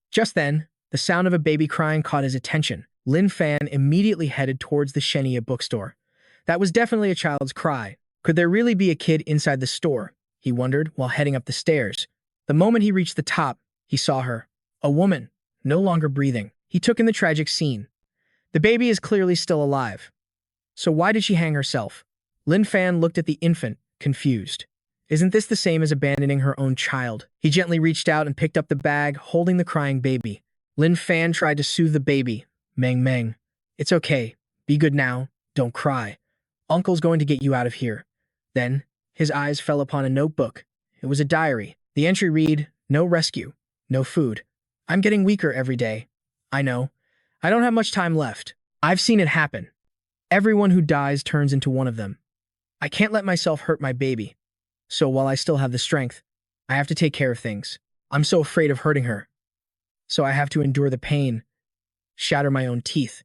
Speaker 1: Just then, the sound of a baby crying caught his attention. Lin Fan immediately headed towards the Shenia bookstore. That was definitely a child's cry. Could there really be a kid inside the store? He wondered while heading up the stairs. The moment he reached the top, he saw her. A woman, no longer breathing. He took in the tragic scene. The baby is clearly still alive. So why did she hang herself? Lin Fan looked at the infant, confused. Isn't this the same as abandoning her own child? He gently reached out and picked up the bag, holding the crying baby. Lin Fan tried to soothe the baby. Meng Meng. It's okay. Be good now. Don't cry. Uncle's going to get you out of here. Then, his eyes fell upon a notebook. It was a diary. The entry read, no rescue, no food. I'm getting weaker every day. I know. I don't have much time left. I've seen it happen. Everyone who dies turns into one of them. I can't let myself hurt my baby. So while I still have the strength, I have to take care of things. I'm so afraid of hurting her. So I have to endure the pain, shatter my own teeth,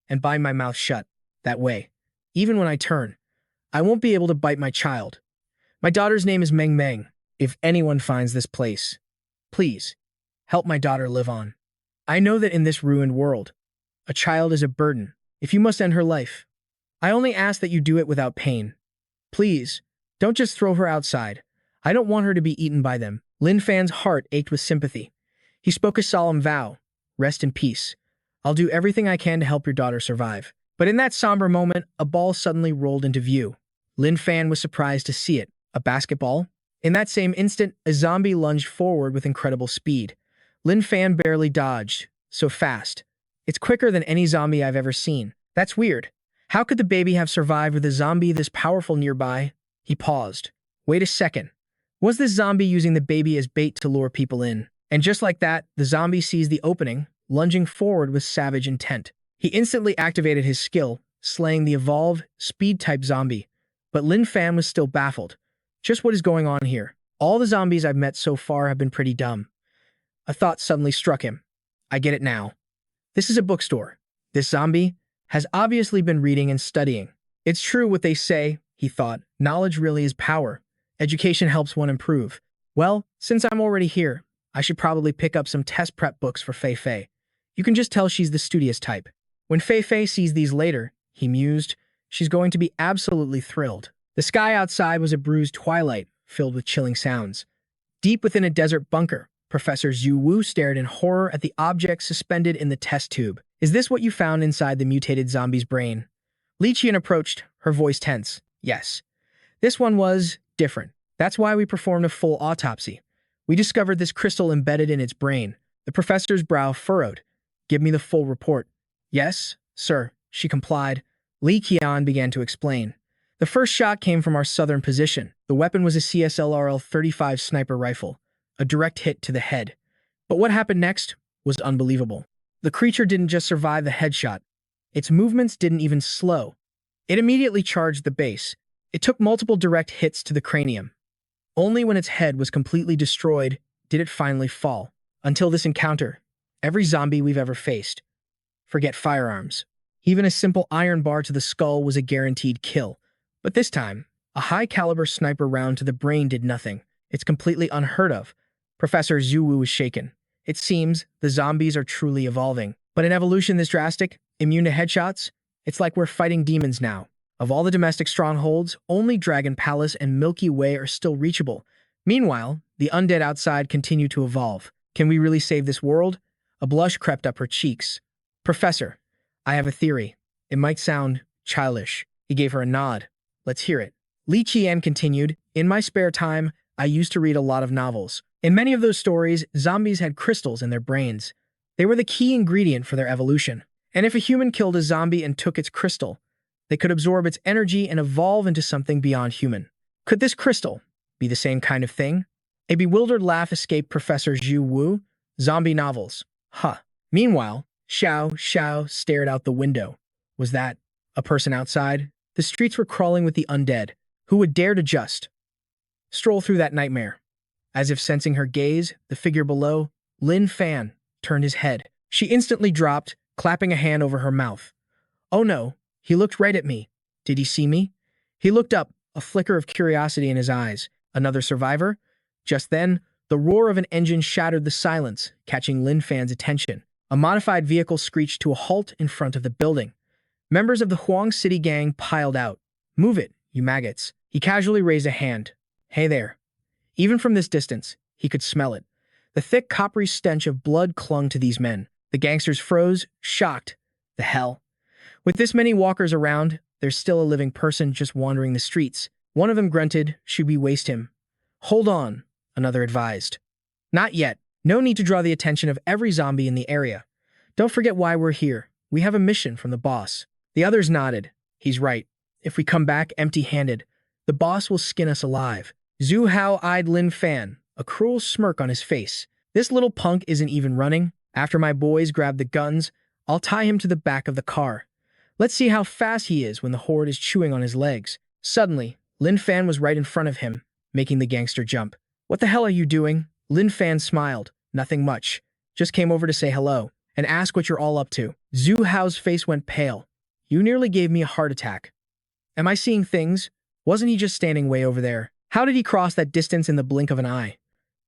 Speaker 1: and bind my mouth shut. That way, even when I turn, I won't be able to bite my child. My daughter's name is Meng Meng. If anyone finds this place, please, help my daughter live on. I know that in this ruined world, a child is a burden. If you must end her life, I only ask that you do it without pain. Please, don't just throw her outside. I don't want her to be eaten by them. Lin Fan's heart ached with sympathy. He spoke a solemn vow. Rest in peace. I'll do everything I can to help your daughter survive. But in that somber moment, a ball suddenly rolled into view. Lin Fan was surprised to see it. A basketball? In that same instant, a zombie lunged forward with incredible speed. Lin Fan barely dodged. So fast. It's quicker than any zombie I've ever seen. That's weird. How could the baby have survived with a zombie this powerful nearby? He paused. Wait a second. Was this zombie using the baby as bait to lure people in? And just like that, the zombie seized the opening, lunging forward with savage intent. He instantly activated his skill, slaying the evolved, speed-type zombie. But Lin Fan was still baffled. Just what is going on here? All the zombies I've met so far have been pretty dumb. A thought suddenly struck him. I get it now. This is a bookstore. This zombie has obviously been reading and studying. It's true what they say, he thought. Knowledge really is power. Education helps one improve. Well, since I'm already here, I should probably pick up some test prep books for Fei Fei. You can just tell she's the studious type. When Fei Fei sees these later, he mused, she's going to be absolutely thrilled. The sky outside was a bruised twilight, filled with chilling sounds. Deep within a desert bunker, Professor Zhu Wu stared in horror at the object suspended in the test tube. Is this what you found inside the mutated zombie's brain? Li Qian approached, her voice tense. Yes. This one was different. That's why we performed a full autopsy. We discovered this crystal embedded in its brain. The professor's brow furrowed. Give me the full report. Yes, sir, she complied. Li Qian began to explain. The first shot came from our southern position. The weapon was a CSLRL-35 sniper rifle, a direct hit to the head. But what happened next was unbelievable. The creature didn't just survive the headshot. Its movements didn't even slow. It immediately charged the base. It took multiple direct hits to the cranium. Only when its head was completely destroyed did it finally fall. Until this encounter, every zombie we've ever faced, forget firearms. Even a simple iron bar to the skull was a guaranteed kill. But this time, a high-caliber sniper round to the brain did nothing. It's completely unheard of. Professor Zhu Wu was shaken. It seems the zombies are truly evolving. But an evolution this drastic, immune to headshots, it's like we're fighting demons now. Of all the domestic strongholds, only Dragon Palace and Milky Way are still reachable. Meanwhile, the undead outside continue to evolve. Can we really save this world? A blush crept up her cheeks. Professor, I have a theory. It might sound childish. He gave her a nod. Let's hear it. Li Qian continued, in my spare time, I used to read a lot of novels. In many of those stories, zombies had crystals in their brains. They were the key ingredient for their evolution. And if a human killed a zombie and took its crystal, they could absorb its energy and evolve into something beyond human. Could this crystal be the same kind of thing? A bewildered laugh escaped Professor Zhu Wu. Zombie novels. Huh. Meanwhile, Xiao stared out the window. Was that a person outside? The streets were crawling with the undead. Who would dare to just stroll through that nightmare? As if sensing her gaze, the figure below, Lin Fan, turned his head. She instantly dropped, clapping a hand over her mouth. Oh no, he looked right at me. Did he see me? He looked up, a flicker of curiosity in his eyes. Another survivor? Just then, the roar of an engine shattered the silence, catching Lin Fan's attention. A modified vehicle screeched to a halt in front of the building. Members of the Huang City gang piled out. Move it, you maggots. He casually raised a hand. Hey there. Even from this distance, he could smell it. The thick, coppery stench of blood clung to these men. The gangsters froze, shocked. The hell? With this many walkers around, there's still a living person just wandering the streets. One of them grunted, "Should we waste him?" "Hold on," another advised. "Not yet. No need to draw the attention of every zombie in the area. Don't forget why we're here. We have a mission from the boss." The others nodded. He's right. If we come back empty-handed, the boss will skin us alive. Zhu Hao eyed Lin Fan, a cruel smirk on his face. This little punk isn't even running. After my boys grab the guns, I'll tie him to the back of the car. Let's see how fast he is when the horde is chewing on his legs. Suddenly, Lin Fan was right in front of him, making the gangster jump. "What the hell are you doing?" Lin Fan smiled. "Nothing much. Just came over to say hello and ask what you're all up to." Zhu Hao's face went pale. "You nearly gave me a heart attack. Am I seeing things? Wasn't he just standing way over there? How did he cross that distance in the blink of an eye?"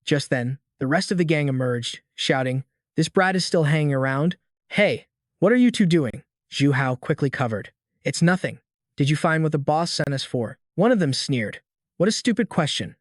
Speaker 1: Just then, the rest of the gang emerged, shouting, "This brat is still hanging around? Hey, what are you two doing?" Zhu Hao quickly covered. "It's nothing. Did you find what the boss sent us for?" One of them sneered. "What a stupid question.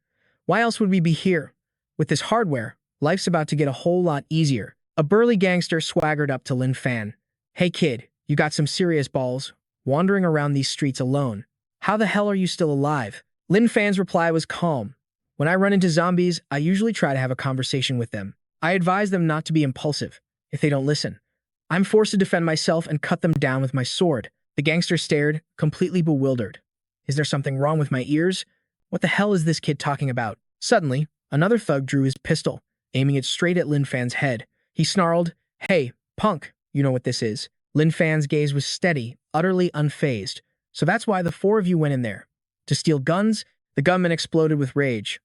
Speaker 1: Why else would we be here? With this hardware, life's about to get a whole lot easier." A burly gangster swaggered up to Lin Fan. "Hey kid, you got some serious balls, wandering around these streets alone. How the hell are you still alive?" Lin Fan's reply was calm. "When I run into zombies, I usually try to have a conversation with them. I advise them not to be impulsive. If they don't listen, I'm forced to defend myself and cut them down with my sword." The gangster stared, completely bewildered. Is there something wrong with my ears? What the hell is this kid talking about? Suddenly, another thug drew his pistol, aiming it straight at Lin Fan's head. He snarled, "Hey, punk, you know what this is." Lin Fan's gaze was steady, utterly unfazed. "So that's why the four of you went in there. To steal guns?" The gunman exploded with rage.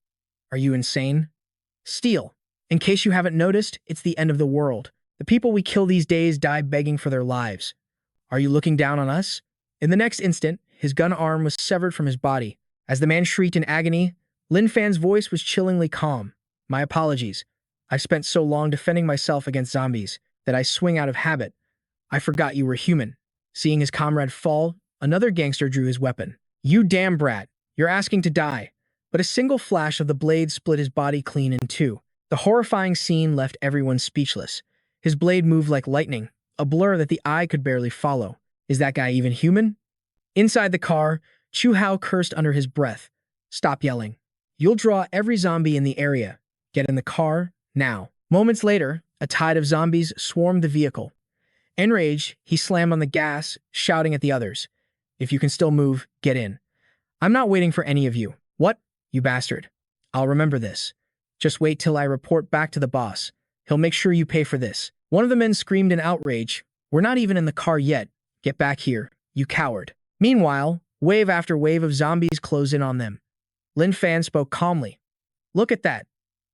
Speaker 1: "Are you insane? Steal. In case you haven't noticed, it's the end of the world. The people we kill these days die begging for their lives. Are you looking down on us?" In the next instant, his gun arm was severed from his body. As the man shrieked in agony, Lin Fan's voice was chillingly calm. "My apologies. I've spent so long defending myself against zombies that I swing out of habit. I forgot you were human." Seeing his comrade fall, another gangster drew his weapon. "You damn brat, you're asking to die." But a single flash of the blade split his body clean in two. The horrifying scene left everyone speechless. His blade moved like lightning, a blur that the eye could barely follow. Is that guy even human? Inside the car, Chu Hao cursed under his breath. "Stop yelling. You'll draw every zombie in the area. Get in the car, now." Moments later, a tide of zombies swarmed the vehicle. Enraged, he slammed on the gas, shouting at the others, "If you can still move, get in. I'm not waiting for any of you." "What? You bastard. I'll remember this. Just wait till I report back to the boss. He'll make sure you pay for this." One of the men screamed in outrage. "We're not even in the car yet. Get back here, you coward." Meanwhile, wave after wave of zombies closed in on them. Lin Fan spoke calmly. "Look at that.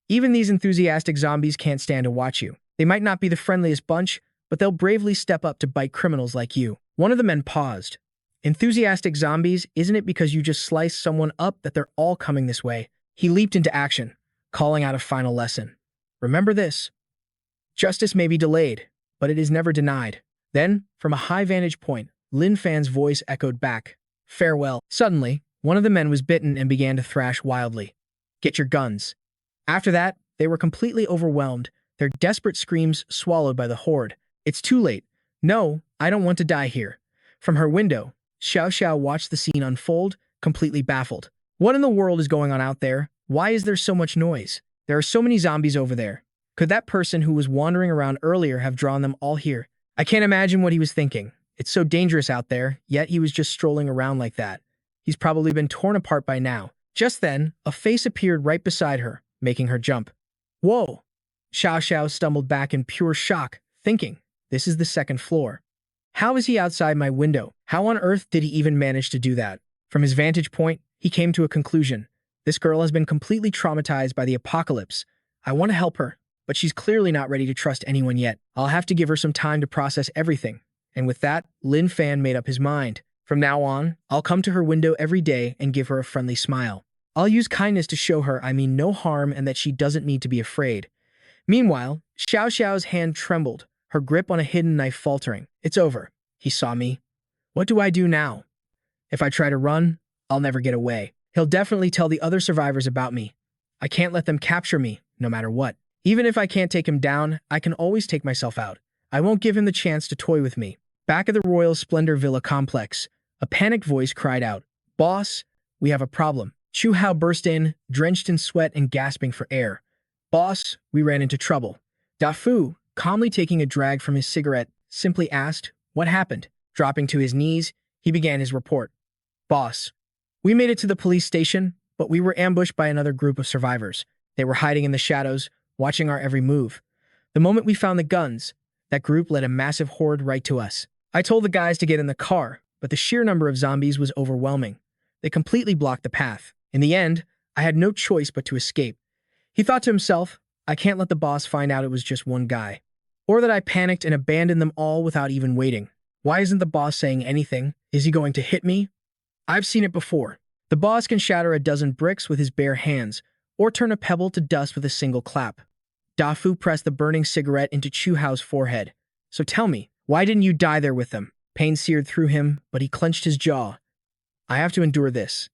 Speaker 1: Even these enthusiastic zombies can't stand to watch you. They might not be the friendliest bunch, but they'll bravely step up to bite criminals like you." One of the men paused. "Enthusiastic zombies, isn't it because you just sliced someone up that they're all coming this way?" He leaped into action, calling out a final lesson. "Remember this. Justice may be delayed, but it is never denied." Then, from a high vantage point, Lin Fan's voice echoed back, "Farewell." Suddenly, one of the men was bitten and began to thrash wildly. "Get your guns." After that, they were completely overwhelmed, their desperate screams swallowed by the horde. "It's too late. No, I don't want to die here." From her window, Xiao Xiao watched the scene unfold, completely baffled. What in the world is going on out there? Why is there so much noise? There are so many zombies over there. Could that person who was wandering around earlier have drawn them all here? I can't imagine what he was thinking. It's so dangerous out there, yet he was just strolling around like that. He's probably been torn apart by now. Just then, a face appeared right beside her, making her jump. "Whoa!" Xiao Xiao stumbled back in pure shock, thinking, this is the second floor. How is he outside my window? How on earth did he even manage to do that? From his vantage point, he came to a conclusion. This girl has been completely traumatized by the apocalypse. I want to help her, but she's clearly not ready to trust anyone yet. I'll have to give her some time to process everything. And with that, Lin Fan made up his mind. From now on, I'll come to her window every day and give her a friendly smile. I'll use kindness to show her I mean no harm and that she doesn't need to be afraid. Meanwhile, Xiao Xiao's hand trembled, her grip on a hidden knife faltering. It's over. He saw me. What do I do now? If I try to run, I'll never get away. He'll definitely tell the other survivors about me. I can't let them capture me, no matter what. Even if I can't take him down, I can always take myself out. I won't give him the chance to toy with me. Back at the Royal Splendor Villa complex, a panicked voice cried out, "Boss, we have a problem." Chu Hao burst in, drenched in sweat and gasping for air. "Boss, we ran into trouble." Da Fu, calmly taking a drag from his cigarette, simply asked, "What happened?" Dropping to his knees, he began his report. "Boss, we made it to the police station, but we were ambushed by another group of survivors. They were hiding in the shadows, watching our every move. The moment we found the guns, that group led a massive horde right to us. I told the guys to get in the car, but the sheer number of zombies was overwhelming. They completely blocked the path. In the end, I had no choice but to escape." He thought to himself, "I can't let the boss find out it was just one guy. Or that I panicked and abandoned them all without even waiting. Why isn't the boss saying anything? Is he going to hit me? I've seen it before. The boss can shatter a dozen bricks with his bare hands, or turn a pebble to dust with a single clap." Da Fu pressed the burning cigarette into Chu Hao's forehead. "So tell me, why didn't you die there with them?" Pain seared through him, but he clenched his jaw. "I have to endure this.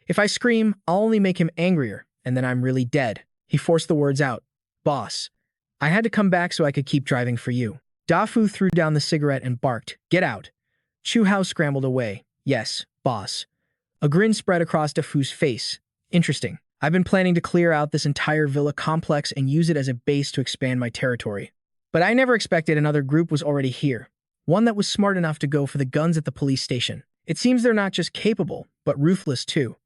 Speaker 1: If I scream, I'll only make him angrier, and then I'm really dead." He forced the words out. "Boss, I had to come back so I could keep driving for you." Da Fu threw down the cigarette and barked, "Get out." Chu Hao scrambled away. "Yes, boss." A grin spread across Da Fu's face. "Interesting. I've been planning to clear out this entire villa complex and use it as a base to expand my territory. But I never expected another group was already here. One that was smart enough to go for the guns at the police station. It seems they're not just capable, but ruthless too.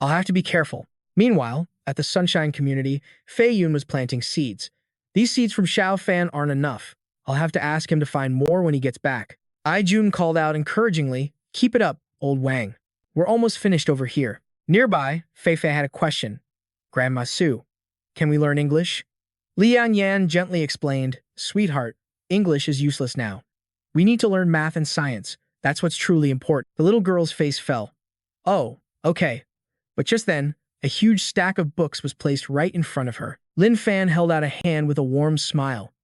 Speaker 1: I'll have to be careful." Meanwhile, at the Sunshine community, Fei Yun was planting seeds. "These seeds from Xiao Fan aren't enough. I'll have to ask him to find more when he gets back." Ai Jun called out encouragingly, "Keep it up, old Wang. We're almost finished over here." Nearby, Fei Fei had a question. "Grandma Su, can we learn English?" Lian Yan gently explained, "Sweetheart, English is useless now. We need to learn math and science. That's what's truly important." The little girl's face fell. "Oh, okay." But just then, a huge stack of books was placed right in front of her. Lin Fan held out a hand with a warm smile.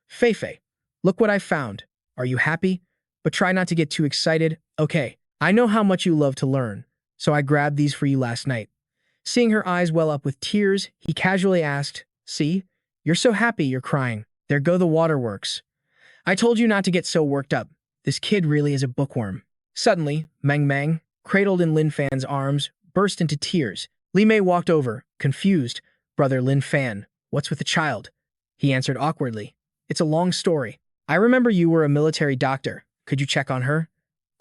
Speaker 1: "Fei Fei, look what I found. Are you happy? But try not to get too excited, okay? I know how much you love to learn, so I grabbed these for you last night." Seeing her eyes well up with tears, he casually asked, "See? You're so happy you're crying. There go the waterworks. I told you not to get so worked up. This kid really is a bookworm." Suddenly, Meng Meng, cradled in Lin Fan's arms, burst into tears. Li Mei walked over, confused. "Brother Lin Fan, what's with the child?" He answered awkwardly, "It's a long story. I remember you were a military doctor. Could you check on her?"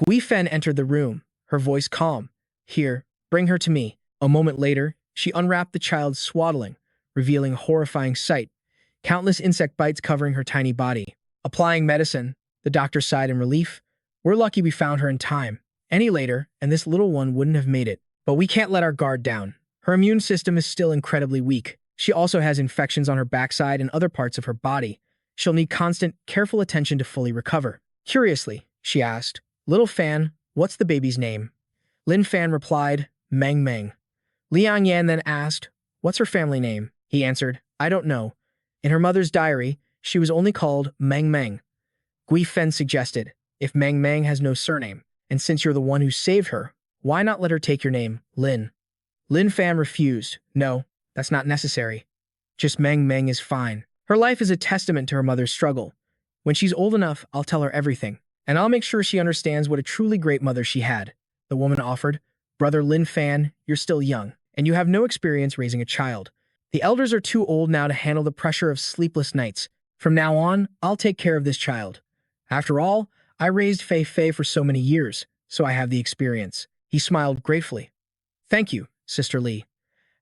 Speaker 1: Gui Fen entered the room, her voice calm. "Here, bring her to me." A moment later, she unwrapped the child's swaddling, revealing a horrifying sight, countless insect bites covering her tiny body. Applying medicine, the doctor sighed in relief. "We're lucky we found her in time. Any later, and this little one wouldn't have made it. But we can't let our guard down. Her immune system is still incredibly weak. She also has infections on her backside and other parts of her body. She'll need constant, careful attention to fully recover." Curiously, she asked, "Little Fan, what's the baby's name?" Lin Fan replied, "Meng Meng." Liang Yan then asked, "What's her family name?" He answered, "I don't know. In her mother's diary, she was only called Meng Meng." Gui Fen suggested, "If Meng Meng has no surname, and since you're the one who saved her, why not let her take your name, Lin?" Lin Fan refused. "No, that's not necessary. Just Meng Meng is fine. Her life is a testament to her mother's struggle. When she's old enough, I'll tell her everything. And I'll make sure she understands what a truly great mother she had." The woman offered, "Brother Lin Fan, you're still young, and you have no experience raising a child. The elders are too old now to handle the pressure of sleepless nights. From now on, I'll take care of this child. After all, I raised Fei Fei for so many years, so I have the experience." He smiled gratefully. "Thank you, Sister Li.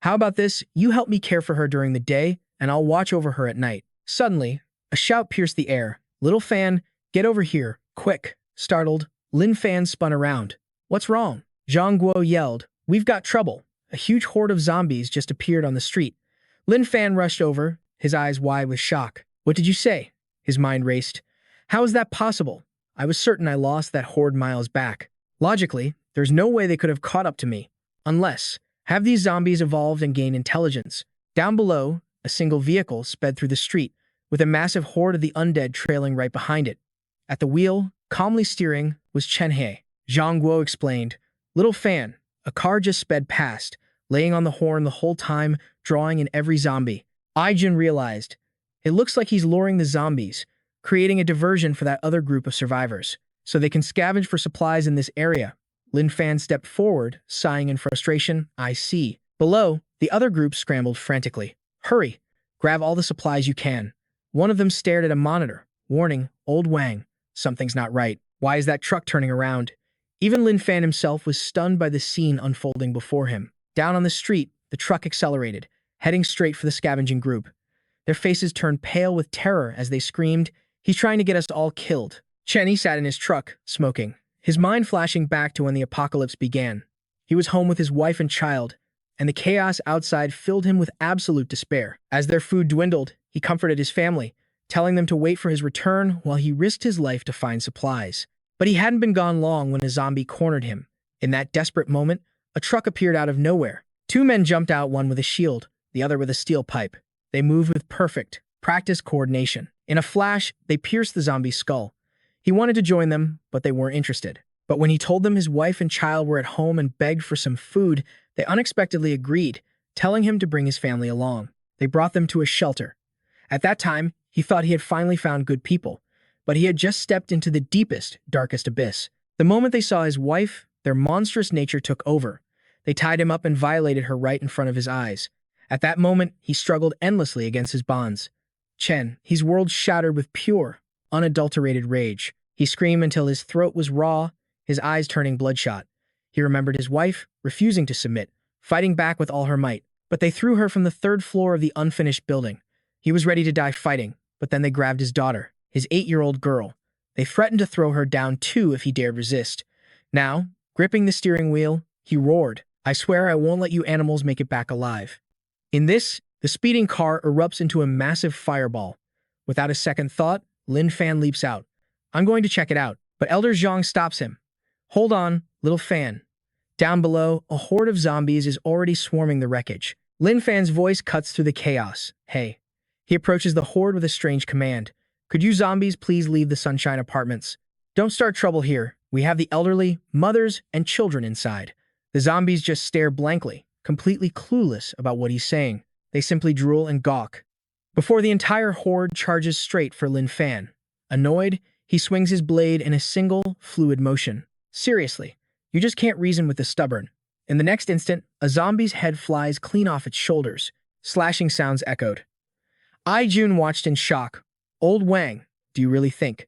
Speaker 1: How about this? You help me care for her during the day, and I'll watch over her at night." Suddenly, a shout pierced the air. "Little Fan, get over here, quick." Startled, Lin Fan spun around. "What's wrong?" Zhang Guo yelled. "We've got trouble. A huge horde of zombies just appeared on the street." Lin Fan rushed over, his eyes wide with shock. "What did you say?" His mind raced. "How is that possible? I was certain I lost that horde miles back. Logically, there's no way they could have caught up to me. Unless, have these zombies evolved and gained intelligence?" Down below, a single vehicle sped through the street, with a massive horde of the undead trailing right behind it. At the wheel, calmly steering, was Chen He. Zhang Guo explained, "Little Fan, a car just sped past, laying on the horn the whole time, drawing in every zombie." Ai Jun realized, it looks like he's luring the zombies, creating a diversion for that other group of survivors. so they can scavenge for supplies in this area. Lin Fan stepped forward, sighing in frustration. I see. Below, the other group scrambled frantically. Hurry! Grab all the supplies you can. One of them stared at a monitor. Warning, Old Wang. Something's not right. Why is that truck turning around? Even Lin Fan himself was stunned by the scene unfolding before him. Down on the street, the truck accelerated, heading straight for the scavenging group. Their faces turned pale with terror as they screamed, "He's trying to get us all killed." Chen He sat in his truck, smoking, his mind flashing back to when the apocalypse began. He was home with his wife and child, and the chaos outside filled him with absolute despair. As their food dwindled, he comforted his family, telling them to wait for his return while he risked his life to find supplies. But he hadn't been gone long when a zombie cornered him. In that desperate moment, a truck appeared out of nowhere. Two men jumped out, one with a shield, the other with a steel pipe. They moved with perfect, practiced coordination. In a flash, they pierced the zombie's skull. He wanted to join them, but they weren't interested. But when he told them his wife and child were at home and begged for some food, they unexpectedly agreed, telling him to bring his family along. They brought them to a shelter. At that time, he thought he had finally found good people, but he had just stepped into the deepest, darkest abyss. The moment they saw his wife, their monstrous nature took over. They tied him up and violated her right in front of his eyes. At that moment, he struggled endlessly against his bonds. Chen, his world shattered with pure, unadulterated rage. He screamed until his throat was raw, his eyes turning bloodshot. He remembered his wife, refusing to submit, fighting back with all her might. But they threw her from the third floor of the unfinished building. He was ready to die fighting, but then they grabbed his daughter, his 8-year-old girl. They threatened to throw her down too if he dared resist. Now, gripping the steering wheel, he roared, "I swear I won't let you animals make it back alive." In this, the speeding car erupts into a massive fireball. Without a second thought, Lin Fan leaps out. "I'm going to check it out." But Elder Zhang stops him. "Hold on, little Fan." Down below, a horde of zombies is already swarming the wreckage. Lin Fan's voice cuts through the chaos. "Hey." He approaches the horde with a strange command. "Could you zombies please leave the Sunshine Apartments? Don't start trouble here. We have the elderly, mothers, and children inside." The zombies just stare blankly, completely clueless about what he's saying. They simply drool and gawk. Before the entire horde charges straight for Lin Fan. Annoyed, he swings his blade in a single, fluid motion. Seriously, you just can't reason with the stubborn. In the next instant, a zombie's head flies clean off its shoulders. Slashing sounds echoed. Ai Jun watched in shock. "Old Wang, do you really think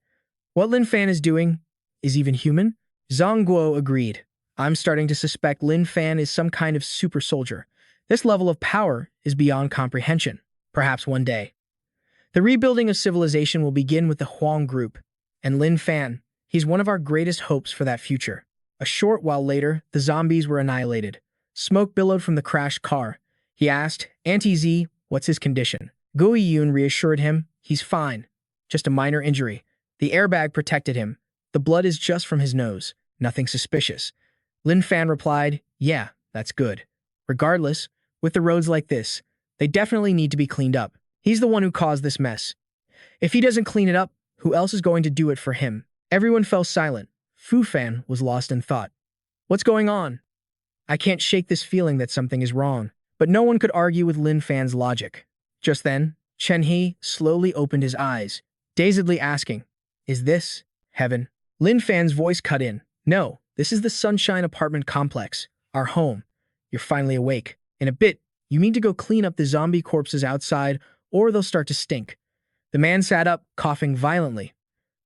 Speaker 1: what Lin Fan is doing is even human?" Zhang Guo agreed. "I'm starting to suspect Lin Fan is some kind of super soldier. This level of power is beyond comprehension. Perhaps one day. The rebuilding of civilization will begin with the Huang group. And Lin Fan, he's one of our greatest hopes for that future." A short while later, the zombies were annihilated. Smoke billowed from the crashed car. He asked, "Auntie Z, what's his condition?" Gui Yun reassured him, "He's fine. Just a minor injury. The airbag protected him. The blood is just from his nose. Nothing suspicious." Lin Fan replied, "Yeah, that's good. Regardless, with the roads like this, they definitely need to be cleaned up. He's the one who caused this mess. If he doesn't clean it up, who else is going to do it for him?" Everyone fell silent. Fu Fan was lost in thought. "What's going on? I can't shake this feeling that something is wrong." But no one could argue with Lin Fan's logic. Just then, Chen He slowly opened his eyes, dazedly asking, "Is this heaven?" Lin Fan's voice cut in. "No, this is the Sunshine Apartment Complex, our home. You're finally awake. In a bit, you need to go clean up the zombie corpses outside, or they'll start to stink." The man sat up, coughing violently.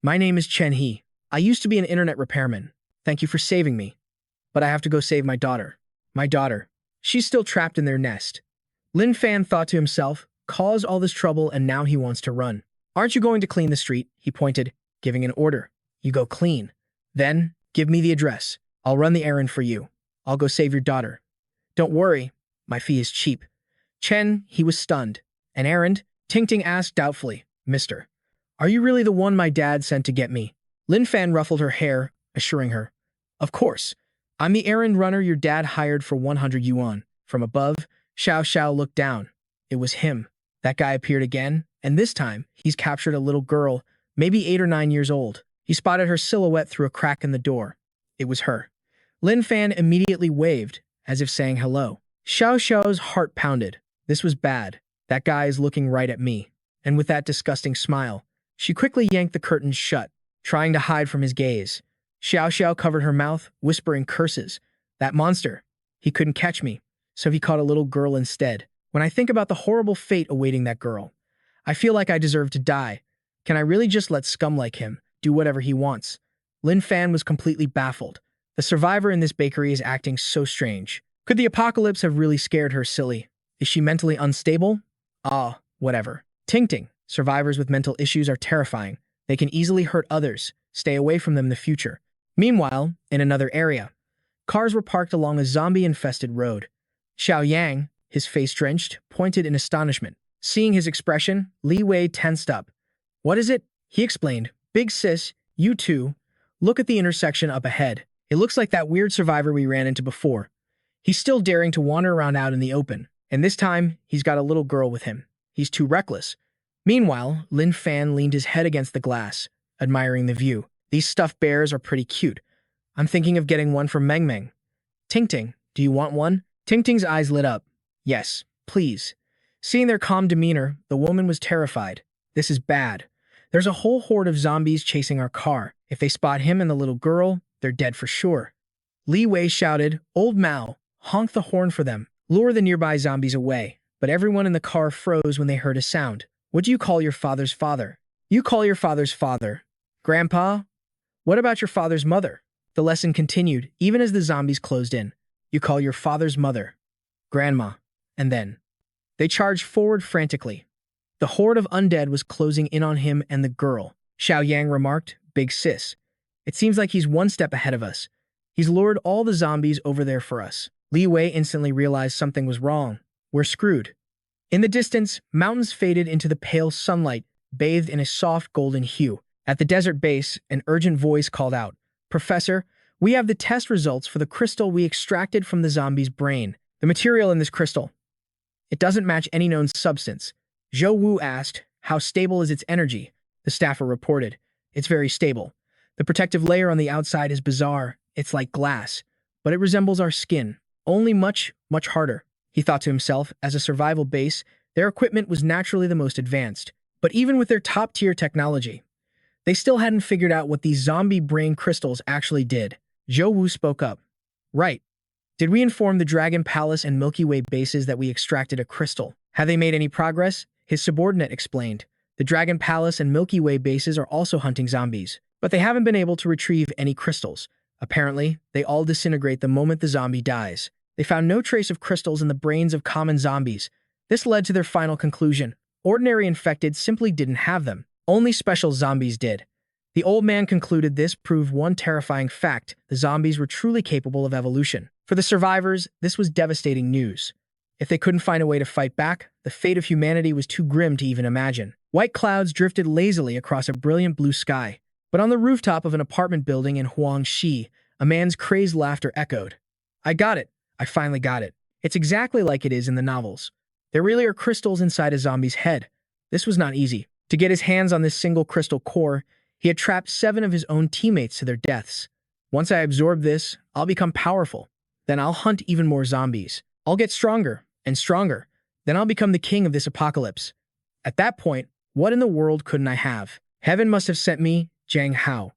Speaker 1: "My name is Chen He. I used to be an internet repairman. Thank you for saving me. But I have to go save my daughter. My daughter. She's still trapped in their nest." Lin Fan thought to himself, caused all this trouble and now he wants to run. "Aren't you going to clean the street?" he pointed, giving an order. "You go clean. Then, give me the address. I'll run the errand for you. I'll go save your daughter. Don't worry, my fee is cheap." Chen, he was stunned. "An errand?" Ting Ting asked doubtfully. "Mister, are you really the one my dad sent to get me?" Lin Fan ruffled her hair, assuring her, "Of course. I'm the errand runner your dad hired for 100 yuan. From above, Xiao Xiao looked down. It was him. That guy appeared again, and this time, he's captured a little girl, maybe 8 or 9 years old. He spotted her silhouette through a crack in the door. It was her. Lin Fan immediately waved, as if saying hello. Xiao Xiao's heart pounded. This was bad. That guy is looking right at me. And with that disgusting smile, she quickly yanked the curtains shut. trying to hide from his gaze. Xiao Xiao covered her mouth, whispering curses. That monster. He couldn't catch me, so he caught a little girl instead. When I think about the horrible fate awaiting that girl, I feel like I deserve to die. Can I really just let scum like him do whatever he wants? Lin Fan was completely baffled. The survivor in this bakery is acting so strange. Could the apocalypse have really scared her silly? Is she mentally unstable? Ah, whatever. Ting Ting. Survivors with mental issues are terrifying. They can easily hurt others. Stay away from them in the future. Meanwhile, in another area, cars were parked along a zombie-infested road. Xiao Yang, his face drenched, pointed in astonishment. Seeing his expression, Li Wei tensed up. What is it? He explained. Big sis, you too. Look at the intersection up ahead. It looks like that weird survivor we ran into before. He's still daring to wander around out in the open, and this time, he's got a little girl with him. He's too reckless. Meanwhile, Lin Fan leaned his head against the glass, admiring the view. These stuffed bears are pretty cute. I'm thinking of getting one for Meng Meng. Ting Ting, do you want one? Ting Ting's eyes lit up. Yes, please. Seeing their calm demeanor, the woman was terrified. This is bad. There's a whole horde of zombies chasing our car. If they spot him and the little girl, they're dead for sure. Li Wei shouted, Old Mao, honk the horn for them. Lure the nearby zombies away. But everyone in the car froze when they heard a sound. What do you call your father's father? You call your father's father. Grandpa? What about your father's mother? The lesson continued, even as the zombies closed in. You call your father's mother. Grandma. And then they charged forward frantically. The horde of undead was closing in on him and the girl. Xiao Yang remarked, Big sis. It seems like he's one step ahead of us. He's lured all the zombies over there for us. Li Wei instantly realized something was wrong. We're screwed. In the distance, mountains faded into the pale sunlight, bathed in a soft golden hue. At the desert base, an urgent voice called out, Professor, we have the test results for the crystal we extracted from the zombie's brain. The material in this crystal. It doesn't match any known substance. Zhou Wu asked, how stable is its energy? The staffer reported, it's very stable. The protective layer on the outside is bizarre. It's like glass, but it resembles our skin, only much, much harder. He thought to himself, as a survival base, their equipment was naturally the most advanced. But even with their top-tier technology, they still hadn't figured out what these zombie brain crystals actually did. Zhou Wu spoke up. Right. Did we inform the Dragon Palace and Milky Way bases that we extracted a crystal? Have they made any progress? His subordinate explained. The Dragon Palace and Milky Way bases are also hunting zombies, but they haven't been able to retrieve any crystals. Apparently, they all disintegrate the moment the zombie dies. They found no trace of crystals in the brains of common zombies. This led to their final conclusion. Ordinary infected simply didn't have them. Only special zombies did. The old man concluded this proved one terrifying fact. The zombies were truly capable of evolution. For the survivors, this was devastating news. If they couldn't find a way to fight back, the fate of humanity was too grim to even imagine. White clouds drifted lazily across a brilliant blue sky. But on the rooftop of an apartment building in Huangxi, a man's crazed laughter echoed. I got it. I finally got it. It's exactly like it is in the novels. There really are crystals inside a zombie's head. This was not easy. To get his hands on this single crystal core, he had trapped 7 of his own teammates to their deaths. Once I absorb this, I'll become powerful. Then I'll hunt even more zombies. I'll get stronger and stronger. Then I'll become the king of this apocalypse. At that point, what in the world couldn't I have? Heaven must have sent me, Jiang Hao.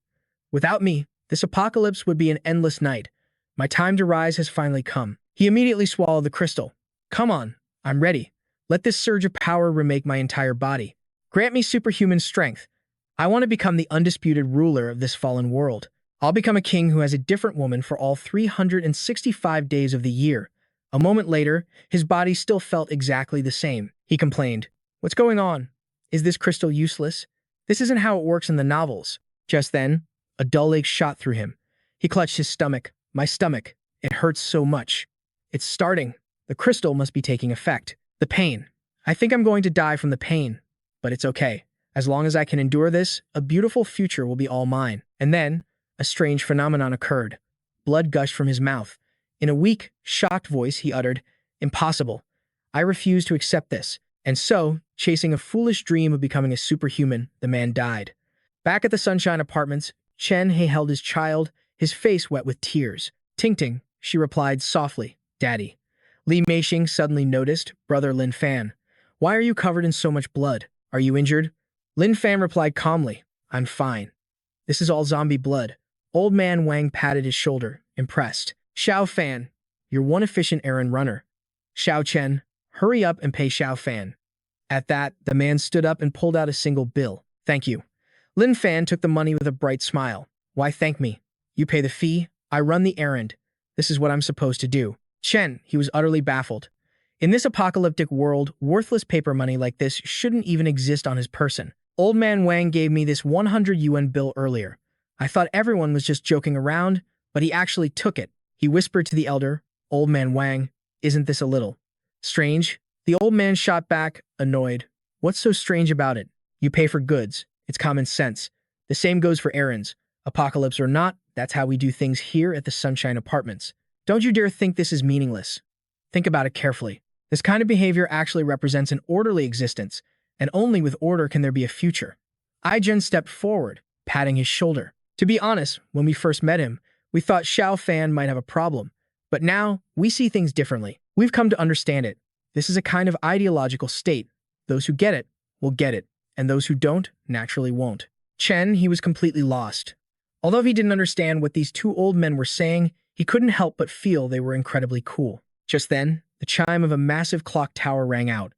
Speaker 1: Without me, this apocalypse would be an endless night. My time to rise has finally come. He immediately swallowed the crystal. Come on, I'm ready. Let this surge of power remake my entire body. Grant me superhuman strength. I want to become the undisputed ruler of this fallen world. I'll become a king who has a different woman for all 365 days of the year. A moment later, his body still felt exactly the same. He complained, What's going on? Is this crystal useless? This isn't how it works in the novels. Just then, a dull ache shot through him. He clutched his stomach. My stomach. It hurts so much. It's starting. The crystal must be taking effect. The pain. I think I'm going to die from the pain. But it's okay. As long as I can endure this, a beautiful future will be all mine. And then, a strange phenomenon occurred. Blood gushed from his mouth. In a weak, shocked voice, he uttered, Impossible. I refuse to accept this. And so, chasing a foolish dream of becoming a superhuman, the man died. Back at the Sunshine Apartments, Chen He held his child, his face wet with tears. Ting Ting, she replied softly, Daddy. Li Meixing suddenly noticed, Brother Lin Fan. Why are you covered in so much blood? Are you injured? Lin Fan replied calmly, I'm fine. This is all zombie blood. Old man Wang patted his shoulder, impressed. Xiao Fan, you're one efficient errand runner. Xiao Chen, hurry up and pay Xiao Fan. At that, the man stood up and pulled out a single bill. Thank you. Lin Fan took the money with a bright smile. Why thank me? You pay the fee, I run the errand. This is what I'm supposed to do. Chen, he was utterly baffled. In this apocalyptic world, worthless paper money like this shouldn't even exist on his person. Old man Wang gave me this 100 yuan bill earlier. I thought everyone was just joking around, but he actually took it. He whispered to the elder, Old man Wang, isn't this a little strange? The old man shot back, annoyed. What's so strange about it? You pay for goods. It's common sense. The same goes for errands. Apocalypse or not, that's how we do things here at the Sunshine Apartments. Don't you dare think this is meaningless. Think about it carefully. This kind of behavior actually represents an orderly existence, and only with order can there be a future. Aijun stepped forward, patting his shoulder. To be honest, when we first met him, we thought Xiao Fan might have a problem. But now, we see things differently. We've come to understand it. This is a kind of ideological state. Those who get it will get it, and those who don't naturally won't. Chen, he was completely lost. Although he didn't understand what these two old men were saying, he couldn't help but feel they were incredibly cool. Just then, the chime of a massive clock tower rang out.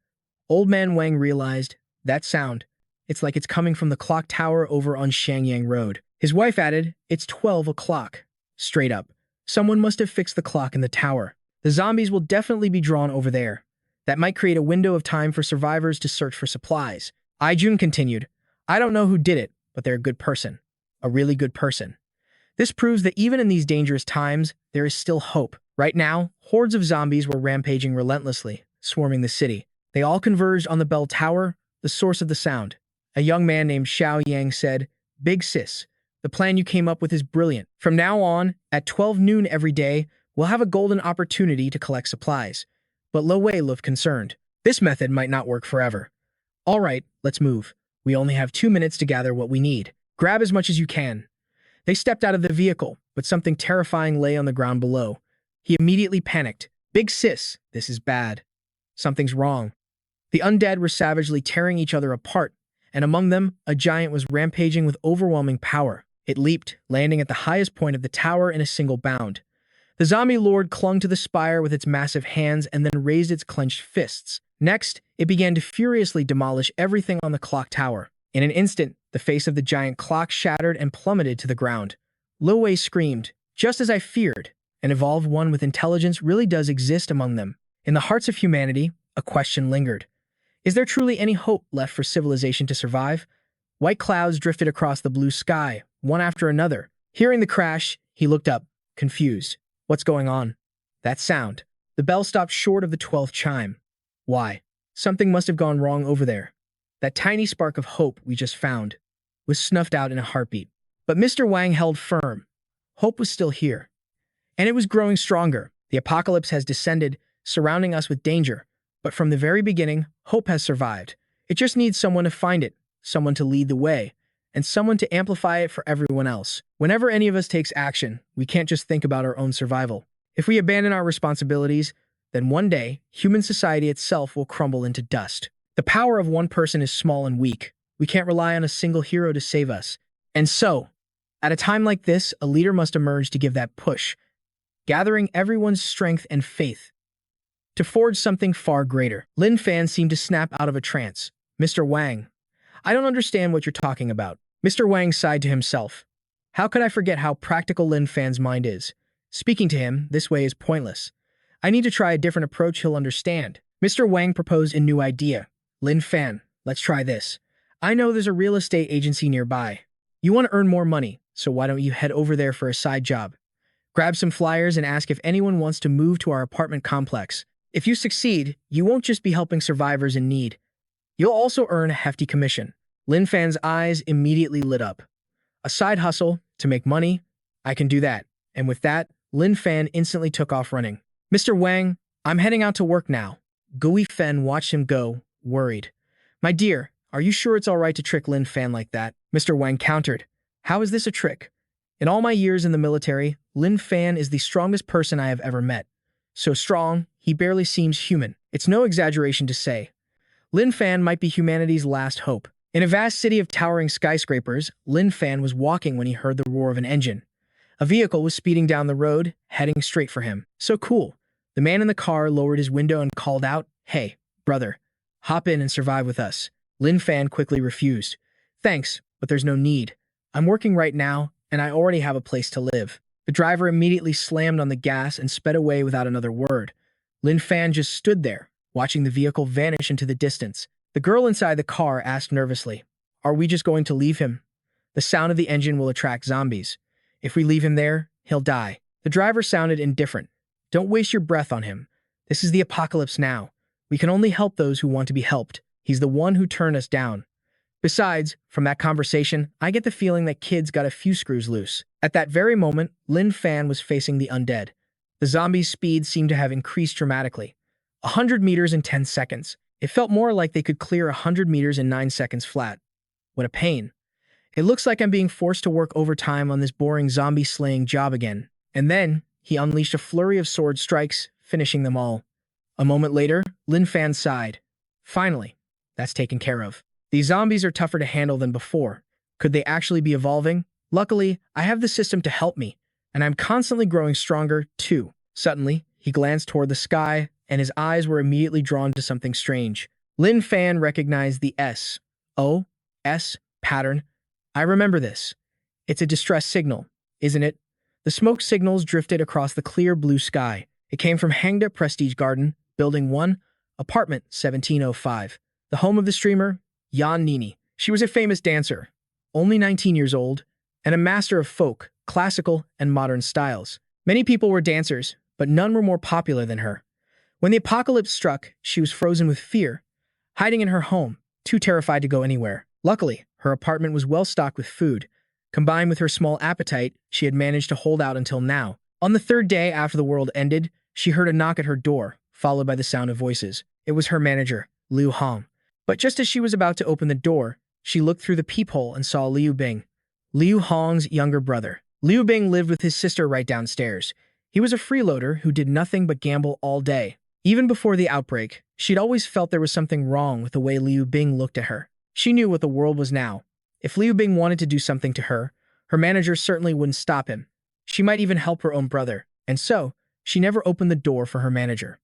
Speaker 1: Old man Wang realized, that sound, it's like it's coming from the clock tower over on Shangyang Road. His wife added, it's 12 o'clock. Straight up. Someone must have fixed the clock in the tower. The zombies will definitely be drawn over there. That might create a window of time for survivors to search for supplies. Aijun continued, I don't know who did it, but they're a good person. A really good person. This proves that even in these dangerous times, there is still hope. Right now, hordes of zombies were rampaging relentlessly, swarming the city. They all converged on the bell tower, the source of the sound. A young man named Xiao Yang said, Big sis, the plan you came up with is brilliant. From now on, at 12 noon every day, we'll have a golden opportunity to collect supplies. But Lo Wei looked concerned. This method might not work forever. All right, let's move. We only have 2 minutes to gather what we need. Grab as much as you can. They stepped out of the vehicle, but something terrifying lay on the ground below. He immediately panicked. Big sis, this is bad. Something's wrong. The undead were savagely tearing each other apart, and among them, a giant was rampaging with overwhelming power. It leaped, landing at the highest point of the tower in a single bound. The zombie lord clung to the spire with its massive hands and then raised its clenched fists. Next, it began to furiously demolish everything on the clock tower. In an instant, the face of the giant clock shattered and plummeted to the ground. Lo Wei screamed, just as I feared. An evolved one with intelligence really does exist among them. In the hearts of humanity, a question lingered. Is there truly any hope left for civilization to survive? White clouds drifted across the blue sky, one after another. Hearing the crash, he looked up, confused. What's going on? That sound. The bell stopped short of the 12th chime. Why? Something must have gone wrong over there. That tiny spark of hope we just found was snuffed out in a heartbeat. But Mr. Wang held firm. Hope was still here. And it was growing stronger. The apocalypse has descended, surrounding us with danger. But from the very beginning, hope has survived. It just needs someone to find it, someone to lead the way, and someone to amplify it for everyone else. Whenever any of us takes action, we can't just think about our own survival. If we abandon our responsibilities, then one day, human society itself will crumble into dust. The power of one person is small and weak. We can't rely on a single hero to save us. And so, at a time like this, a leader must emerge to give that push, gathering everyone's strength and faith to forge something far greater. Lin Fan seemed to snap out of a trance. Mr. Wang, I don't understand what you're talking about. Mr. Wang sighed to himself. How could I forget how practical Lin Fan's mind is? Speaking to him this way is pointless. I need to try a different approach he'll understand. Mr. Wang proposed a new idea. Lin Fan, let's try this. I know there's a real estate agency nearby. You want to earn more money, so why don't you head over there for a side job? Grab some flyers and ask if anyone wants to move to our apartment complex. If you succeed, you won't just be helping survivors in need. You'll also earn a hefty commission. Lin Fan's eyes immediately lit up. A side hustle to make money? I can do that. And with that, Lin Fan instantly took off running. Mr. Wang, I'm heading out to work now. Gui Fen watched him go, worried. My dear, are you sure it's all right to trick Lin Fan like that? Mr. Wang countered. How is this a trick? In all my years in the military, Lin Fan is the strongest person I have ever met. So strong, he barely seems human. It's no exaggeration to say. Lin Fan might be humanity's last hope. In a vast city of towering skyscrapers, Lin Fan was walking when he heard the roar of an engine. A vehicle was speeding down the road, heading straight for him. So cool. The man in the car lowered his window and called out, "Hey, brother, hop in and survive with us." Lin Fan quickly refused. "Thanks, but there's no need. I'm working right now, and I already have a place to live." The driver immediately slammed on the gas and sped away without another word. Lin Fan just stood there, watching the vehicle vanish into the distance. The girl inside the car asked nervously, "Are we just going to leave him? The sound of the engine will attract zombies. If we leave him there, he'll die." The driver sounded indifferent. "Don't waste your breath on him. This is the apocalypse now. We can only help those who want to be helped. He's the one who turned us down." Besides, from that conversation, I get the feeling that kids got a few screws loose. At that very moment, Lin Fan was facing the undead. The zombies' speed seemed to have increased dramatically. 100 meters in 10 seconds. It felt more like they could clear 100 meters in 9 seconds flat. What a pain. It looks like I'm being forced to work overtime on this boring zombie-slaying job again. And then, he unleashed a flurry of sword strikes, finishing them all. A moment later, Lin Fan sighed. Finally, that's taken care of. These zombies are tougher to handle than before. Could they actually be evolving? Luckily, I have the system to help me, and I'm constantly growing stronger, too. Suddenly, he glanced toward the sky, and his eyes were immediately drawn to something strange. Lin Fan recognized the S-O-S pattern. I remember this. It's a distress signal, isn't it? The smoke signals drifted across the clear blue sky. It came from Hangda Prestige Garden, Building 1, Apartment 1705. The home of the streamer, Yan Nini. She was a famous dancer, only 19 years old, and a master of folk, classical, and modern styles. Many people were dancers, but none were more popular than her. When the apocalypse struck, she was frozen with fear, hiding in her home, too terrified to go anywhere. Luckily, her apartment was well stocked with food. Combined with her small appetite, she had managed to hold out until now. On the third day after the world ended, she heard a knock at her door, followed by the sound of voices. It was her manager, Liu Hong. But just as she was about to open the door, she looked through the peephole and saw Liu Bing, Liu Hong's younger brother. Liu Bing lived with his sister right downstairs. He was a freeloader who did nothing but gamble all day. Even before the outbreak, she'd always felt there was something wrong with the way Liu Bing looked at her. She knew what the world was now. If Liu Bing wanted to do something to her, her manager certainly wouldn't stop him. She might even help her own brother. And so, she never opened the door for her manager.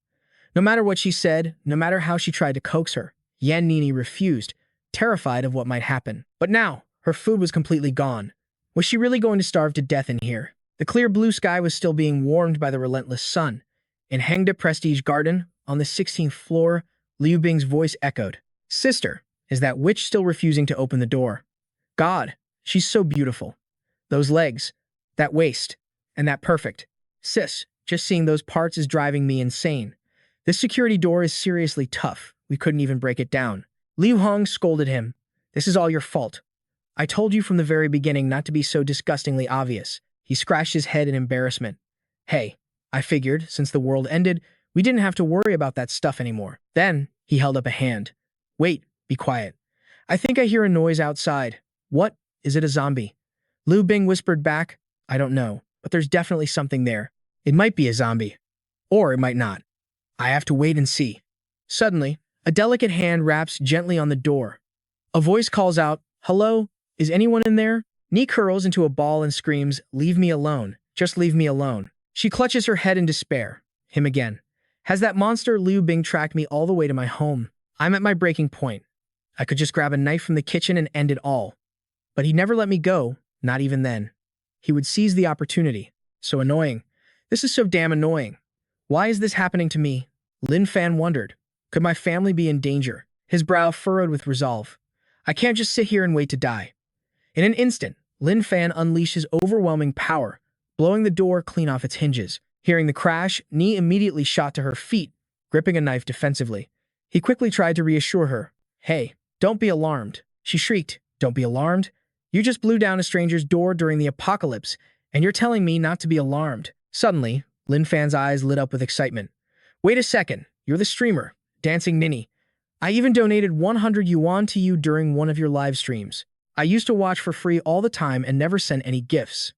Speaker 1: No matter what she said, no matter how she tried to coax her, Yan Nini refused, terrified of what might happen. But now, her food was completely gone. Was she really going to starve to death in here? The clear blue sky was still being warmed by the relentless sun. In Hangda Prestige Garden, on the 16th floor, Liu Bing's voice echoed. "Sister, is that witch still refusing to open the door? God, she's so beautiful. Those legs, that waist, and that perfect. Sis, just seeing those parts is driving me insane. This security door is seriously tough. We couldn't even break it down." Liu Hong scolded him. "This is all your fault. I told you from the very beginning not to be so disgustingly obvious." He scratched his head in embarrassment. "Hey, I figured, since the world ended, we didn't have to worry about that stuff anymore." Then, he held up a hand. "Wait, be quiet. I think I hear a noise outside." "What? Is it a zombie?" Liu Bing whispered back. "I don't know, but there's definitely something there. It might be a zombie. Or it might not. I have to wait and see." Suddenly, a delicate hand raps gently on the door. A voice calls out, "Hello? Is anyone in there?" Ni curls into a ball and screams, "Leave me alone. Just leave me alone." She clutches her head in despair. Him again. Has that monster Liu Bing tracked me all the way to my home? I'm at my breaking point. I could just grab a knife from the kitchen and end it all. But he never let me go, not even then. He would seize the opportunity. So annoying. This is so damn annoying. Why is this happening to me? Lin Fan wondered. Could my family be in danger? His brow furrowed with resolve. I can't just sit here and wait to die. In an instant, Lin Fan unleashed his overwhelming power, blowing the door clean off its hinges. Hearing the crash, Ni immediately shot to her feet, gripping a knife defensively. He quickly tried to reassure her. "Hey, don't be alarmed." She shrieked. "Don't be alarmed? You just blew down a stranger's door during the apocalypse, and you're telling me not to be alarmed." Suddenly, Lin Fan's eyes lit up with excitement. "Wait a second, you're the streamer, Dancing Nini. I even donated 100 yuan to you during one of your live streams. I used to watch for free all the time and never sent any gifts.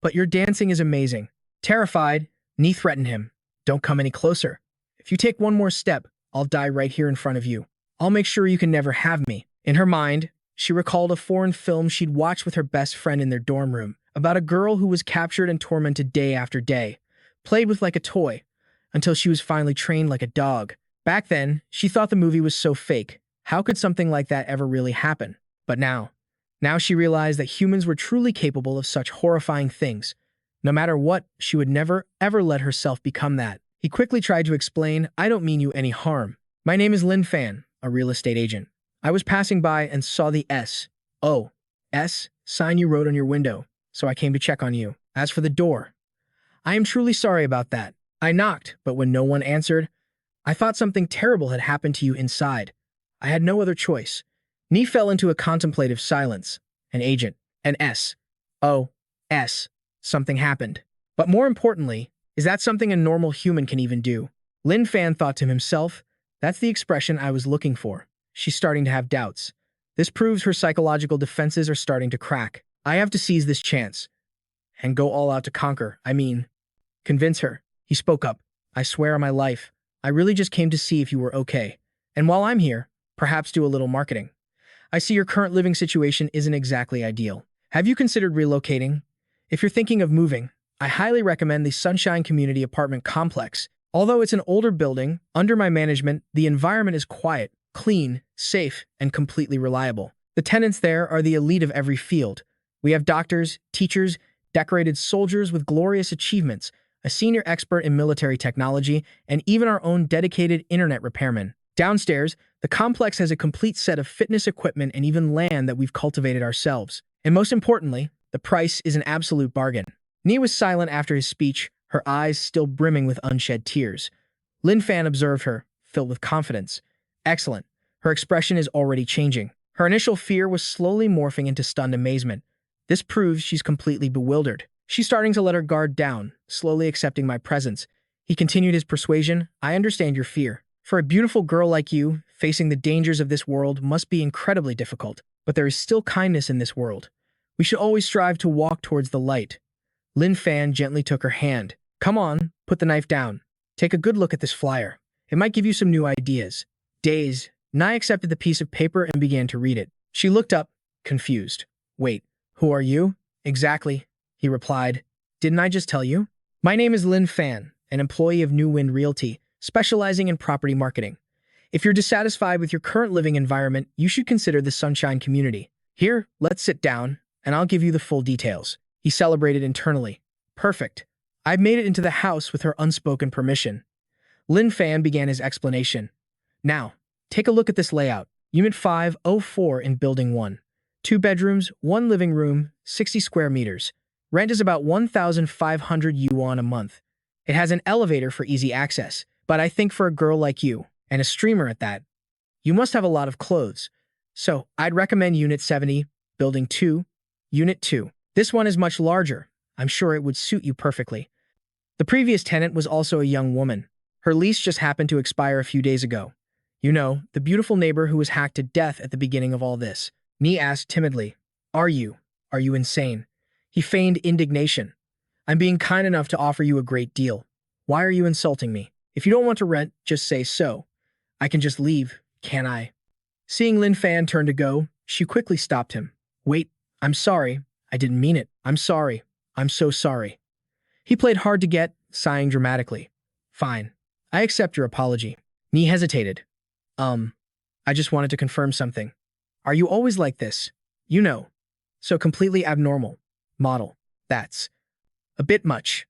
Speaker 1: But your dancing is amazing." Terrified, Ni threatened him. "Don't come any closer. If you take one more step, I'll die right here in front of you. I'll make sure you can never have me." In her mind, she recalled a foreign film she'd watched with her best friend in their dorm room about a girl who was captured and tormented day after day, played with like a toy, until she was finally trained like a dog. Back then, she thought the movie was so fake. How could something like that ever really happen? But now she realized that humans were truly capable of such horrifying things. No matter what, she would never, ever let herself become that. He quickly tried to explain, "I don't mean you any harm. My name is Lin Fan, a real estate agent. I was passing by and saw the S sign you wrote on your window, so I came to check on you. As for the door, I am truly sorry about that. I knocked, but when no one answered, I thought something terrible had happened to you inside. I had no other choice." Ni fell into a contemplative silence. An agent. An S. Something happened. But more importantly, is that something a normal human can even do? Lin Fan thought to himself, that's the expression I was looking for. She's starting to have doubts. This proves her psychological defenses are starting to crack. I have to seize this chance and go all out to conquer. Convince her. He spoke up. I swear on my life, I really just came to see if you were okay. And while I'm here, perhaps do a little marketing. I see your current living situation isn't exactly ideal. Have you considered relocating? If you're thinking of moving, I highly recommend the Sunshine Community Apartment Complex. Although it's an older building, under my management, the environment is quiet, clean, safe, and completely reliable. The tenants there are the elite of every field. We have doctors, teachers, decorated soldiers with glorious achievements, a senior expert in military technology, and even our own dedicated internet repairman. Downstairs, the complex has a complete set of fitness equipment and even land that we've cultivated ourselves. And most importantly, the price is an absolute bargain. Ni was silent after his speech, her eyes still brimming with unshed tears. Lin Fan observed her, filled with confidence. Excellent. Her expression is already changing. Her initial fear was slowly morphing into stunned amazement. This proves she's completely bewildered. She's starting to let her guard down, slowly accepting my presence. He continued his persuasion. I understand your fear. For a beautiful girl like you, facing the dangers of this world must be incredibly difficult. But there is still kindness in this world. We should always strive to walk towards the light. Lin Fan gently took her hand. Come on, put the knife down. Take a good look at this flyer. It might give you some new ideas. Dazed, Nai accepted the piece of paper and began to read it. She looked up, confused. Wait, who are you? Exactly, he replied. Didn't I just tell you? My name is Lin Fan, an employee of New Wind Realty, specializing in property marketing. If you're dissatisfied with your current living environment, you should consider the Sunshine Community. Here, let's sit down, and I'll give you the full details. He celebrated internally. Perfect. I've made it into the house with her unspoken permission. Lin Fan began his explanation. Now, take a look at this layout. Unit 504 in Building 1. 2 bedrooms, 1 living room, 60 square meters. Rent is about 1,500 yuan a month. It has an elevator for easy access, but I think for a girl like you, and a streamer at that, you must have a lot of clothes. So, I'd recommend Unit 70, Building 2, Unit 2. This one is much larger. I'm sure it would suit you perfectly. The previous tenant was also a young woman. Her lease just happened to expire a few days ago. You know, the beautiful neighbor who was hacked to death at the beginning of all this. Ni asked timidly, Are you insane? He feigned indignation. I'm being kind enough to offer you a great deal. Why are you insulting me? If you don't want to rent, just say so. I can just leave, can't I? Seeing Lin Fan turn to go, she quickly stopped him. Wait, I'm sorry. I didn't mean it. I'm sorry. I'm so sorry. He played hard to get, sighing dramatically. Fine. I accept your apology. Ni hesitated. I just wanted to confirm something. Are you always like this? You know. So completely abnormal. Model. That's a bit much.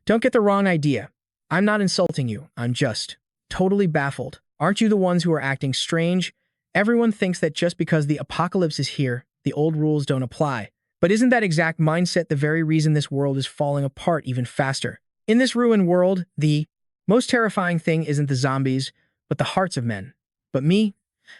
Speaker 1: Don't get the wrong idea. I'm not insulting you. I'm just totally baffled. Aren't you the ones who are acting strange? Everyone thinks that just because the apocalypse is here, the old rules don't apply. But isn't that exact mindset the very reason this world is falling apart even faster? In this ruined world, the most terrifying thing isn't the zombies, but the hearts of men. But me,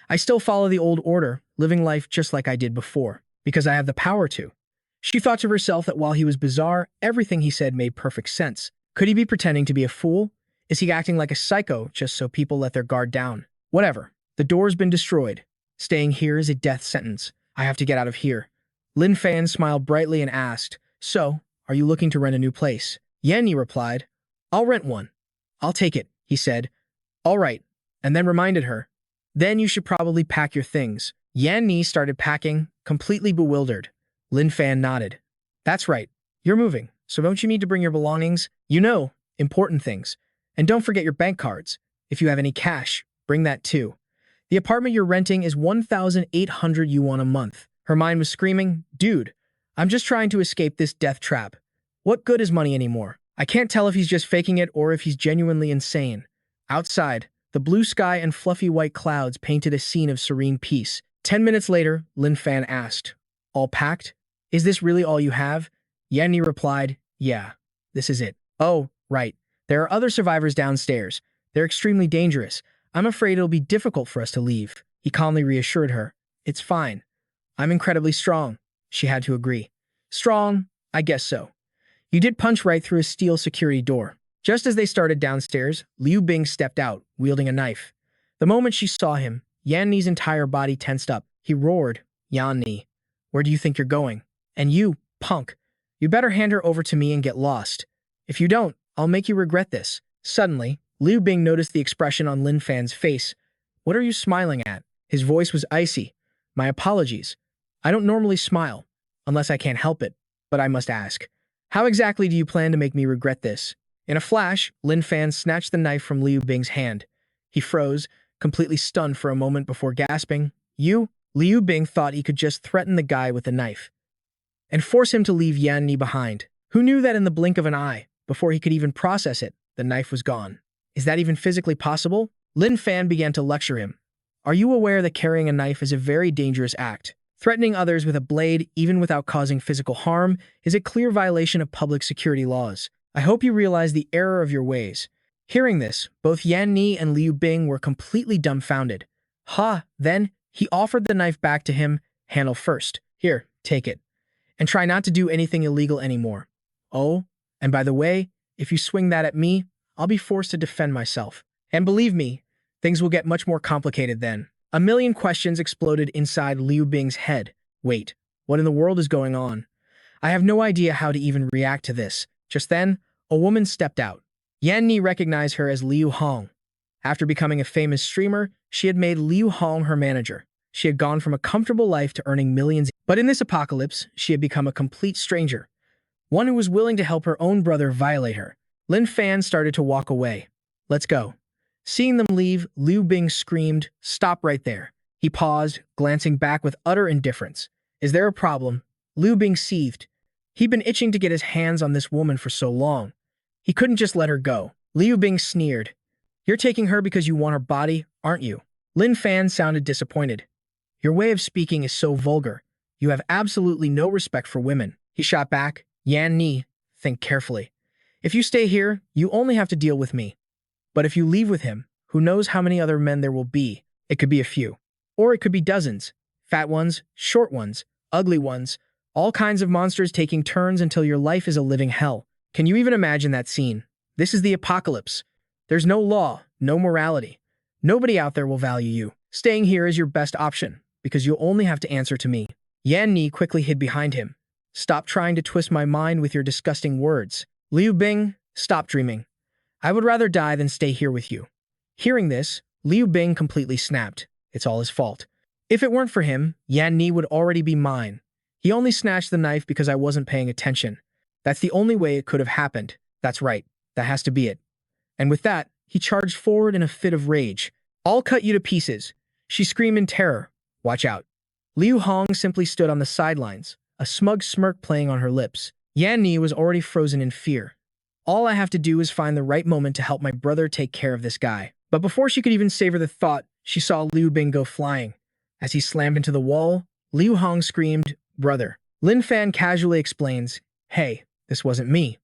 Speaker 1: I still follow the old order, living life just like I did before, because I have the power to. She thought to herself that while he was bizarre, everything he said made perfect sense. Could he be pretending to be a fool? Is he acting like a psycho just so people let their guard down? Whatever. The door's been destroyed. Staying here is a death sentence. I have to get out of here. Lin Fan smiled brightly and asked, So, are you looking to rent a new place? Yenny replied, I'll rent one. I'll take it, he said. All right, and then reminded her. Then you should probably pack your things. Yan Ni started packing, completely bewildered. Lin Fan nodded. That's right. You're moving, so don't you need to bring your belongings? You know, important things. And don't forget your bank cards. If you have any cash, bring that too. The apartment you're renting is 1,800 yuan a month. Her mind was screaming, dude, I'm just trying to escape this death trap. What good is money anymore? I can't tell if he's just faking it or if he's genuinely insane. Outside, the blue sky and fluffy white clouds painted a scene of serene peace. 10 minutes later, Lin Fan asked, all packed? Is this really all you have? Yan Ni replied, yeah, this is it. Oh, right. There are other survivors downstairs. They're extremely dangerous. I'm afraid it'll be difficult for us to leave. He calmly reassured her. It's fine. I'm incredibly strong. She had to agree. Strong? I guess so. You did punch right through a steel security door. Just as they started downstairs, Liu Bing stepped out, wielding a knife. The moment she saw him, Yan Ni's entire body tensed up. He roared, Yan Ni, where do you think you're going? And you, punk, you better hand her over to me and get lost. If you don't, I'll make you regret this. Suddenly, Liu Bing noticed the expression on Lin Fan's face. What are you smiling at? His voice was icy. My apologies. I don't normally smile, unless I can't help it, but I must ask. How exactly do you plan to make me regret this? In a flash, Lin Fan snatched the knife from Liu Bing's hand. He froze, completely stunned for a moment before gasping. You? Liu Bing thought he could just threaten the guy with the knife and force him to leave Yan Ni behind. Who knew that in the blink of an eye, before he could even process it, the knife was gone? Is that even physically possible? Lin Fan began to lecture him. Are you aware that carrying a knife is a very dangerous act? Threatening others with a blade, even without causing physical harm, is a clear violation of public security laws. I hope you realize the error of your ways. Hearing this, both Yan Ni and Liu Bing were completely dumbfounded. Then, he offered the knife back to him, handle first. Here, take it. And try not to do anything illegal anymore. Oh, and by the way, if you swing that at me, I'll be forced to defend myself. And believe me, things will get much more complicated then. A million questions exploded inside Liu Bing's head. Wait, what in the world is going on? I have no idea how to even react to this. Just then, a woman stepped out. Yan Ni recognized her as Liu Hong. After becoming a famous streamer, she had made Liu Hong her manager. She had gone from a comfortable life to earning millions. But in this apocalypse, she had become a complete stranger. One who was willing to help her own brother violate her. Lin Fan started to walk away. Let's go. Seeing them leave, Liu Bing screamed, stop right there. He paused, glancing back with utter indifference. Is there a problem? Liu Bing seethed. He'd been itching to get his hands on this woman for so long. He couldn't just let her go. Liu Bing sneered. You're taking her because you want her body, aren't you? Lin Fan sounded disappointed. Your way of speaking is so vulgar. You have absolutely no respect for women. He shot back. Yan Ni, think carefully. If you stay here, you only have to deal with me. But if you leave with him, who knows how many other men there will be? It could be a few. Or it could be dozens. Fat ones, short ones, ugly ones, all kinds of monsters taking turns until your life is a living hell. Can you even imagine that scene? This is the apocalypse. There's no law, no morality. Nobody out there will value you. Staying here is your best option, because you'll only have to answer to me. Yan Ni quickly hid behind him. Stop trying to twist my mind with your disgusting words. Liu Bing, stop dreaming. I would rather die than stay here with you. Hearing this, Liu Bing completely snapped. It's all his fault. If it weren't for him, Yan Ni would already be mine. He only snatched the knife because I wasn't paying attention. That's the only way it could have happened. That's right. That has to be it. And with that, he charged forward in a fit of rage. I'll cut you to pieces. She screamed in terror. Watch out. Liu Hong simply stood on the sidelines, a smug smirk playing on her lips. Yan Ni was already frozen in fear. All I have to do is find the right moment to help my brother take care of this guy. But before she could even savor the thought, she saw Liu Bing go flying. As he slammed into the wall, Liu Hong screamed, brother. Lin Fan casually explains, hey, this wasn't me.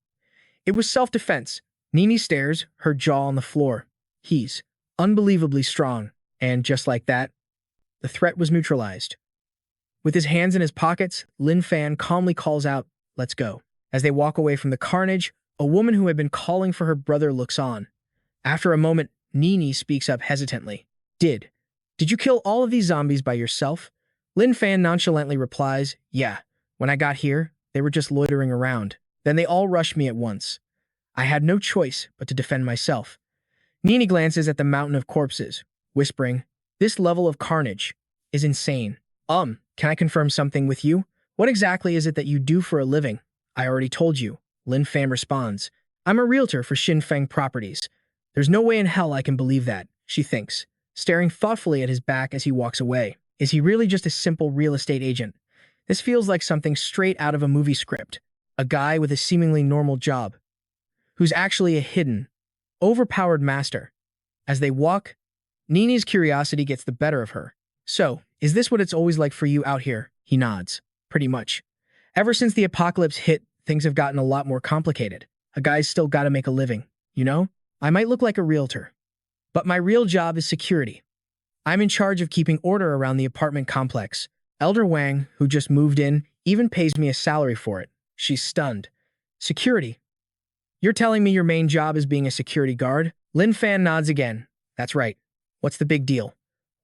Speaker 1: It was self-defense. Nini stares, her jaw on the floor. He's unbelievably strong. And just like that, the threat was neutralized. With his hands in his pockets, Lin Fan calmly calls out, let's go. As they walk away from the carnage, a woman who had been calling for her brother looks on. After a moment, Nini speaks up hesitantly. Did you kill all of these zombies by yourself? Lin Fan nonchalantly replies, yeah. When I got here, they were just loitering around. Then they all rushed me at once. I had no choice but to defend myself. Nini glances at the mountain of corpses, whispering, this level of carnage is insane. Can I confirm something with you? What exactly is it that you do for a living? I already told you. Lin Fan responds. I'm a realtor for Xinfeng Properties. There's no way in hell I can believe that, she thinks, staring thoughtfully at his back as he walks away. Is he really just a simple real estate agent? This feels like something straight out of a movie script. A guy with a seemingly normal job, who's actually a hidden, overpowered master. As they walk, Nini's curiosity gets the better of her. So, is this what it's always like for you out here? He nods. Pretty much. Ever since the apocalypse hit, things have gotten a lot more complicated. A guy's still gotta make a living, you know? I might look like a realtor, but my real job is security. I'm in charge of keeping order around the apartment complex. Elder Wang, who just moved in, even pays me a salary for it. She's stunned. Security? You're telling me your main job is being a security guard? Lin Fan nods again. That's right. What's the big deal?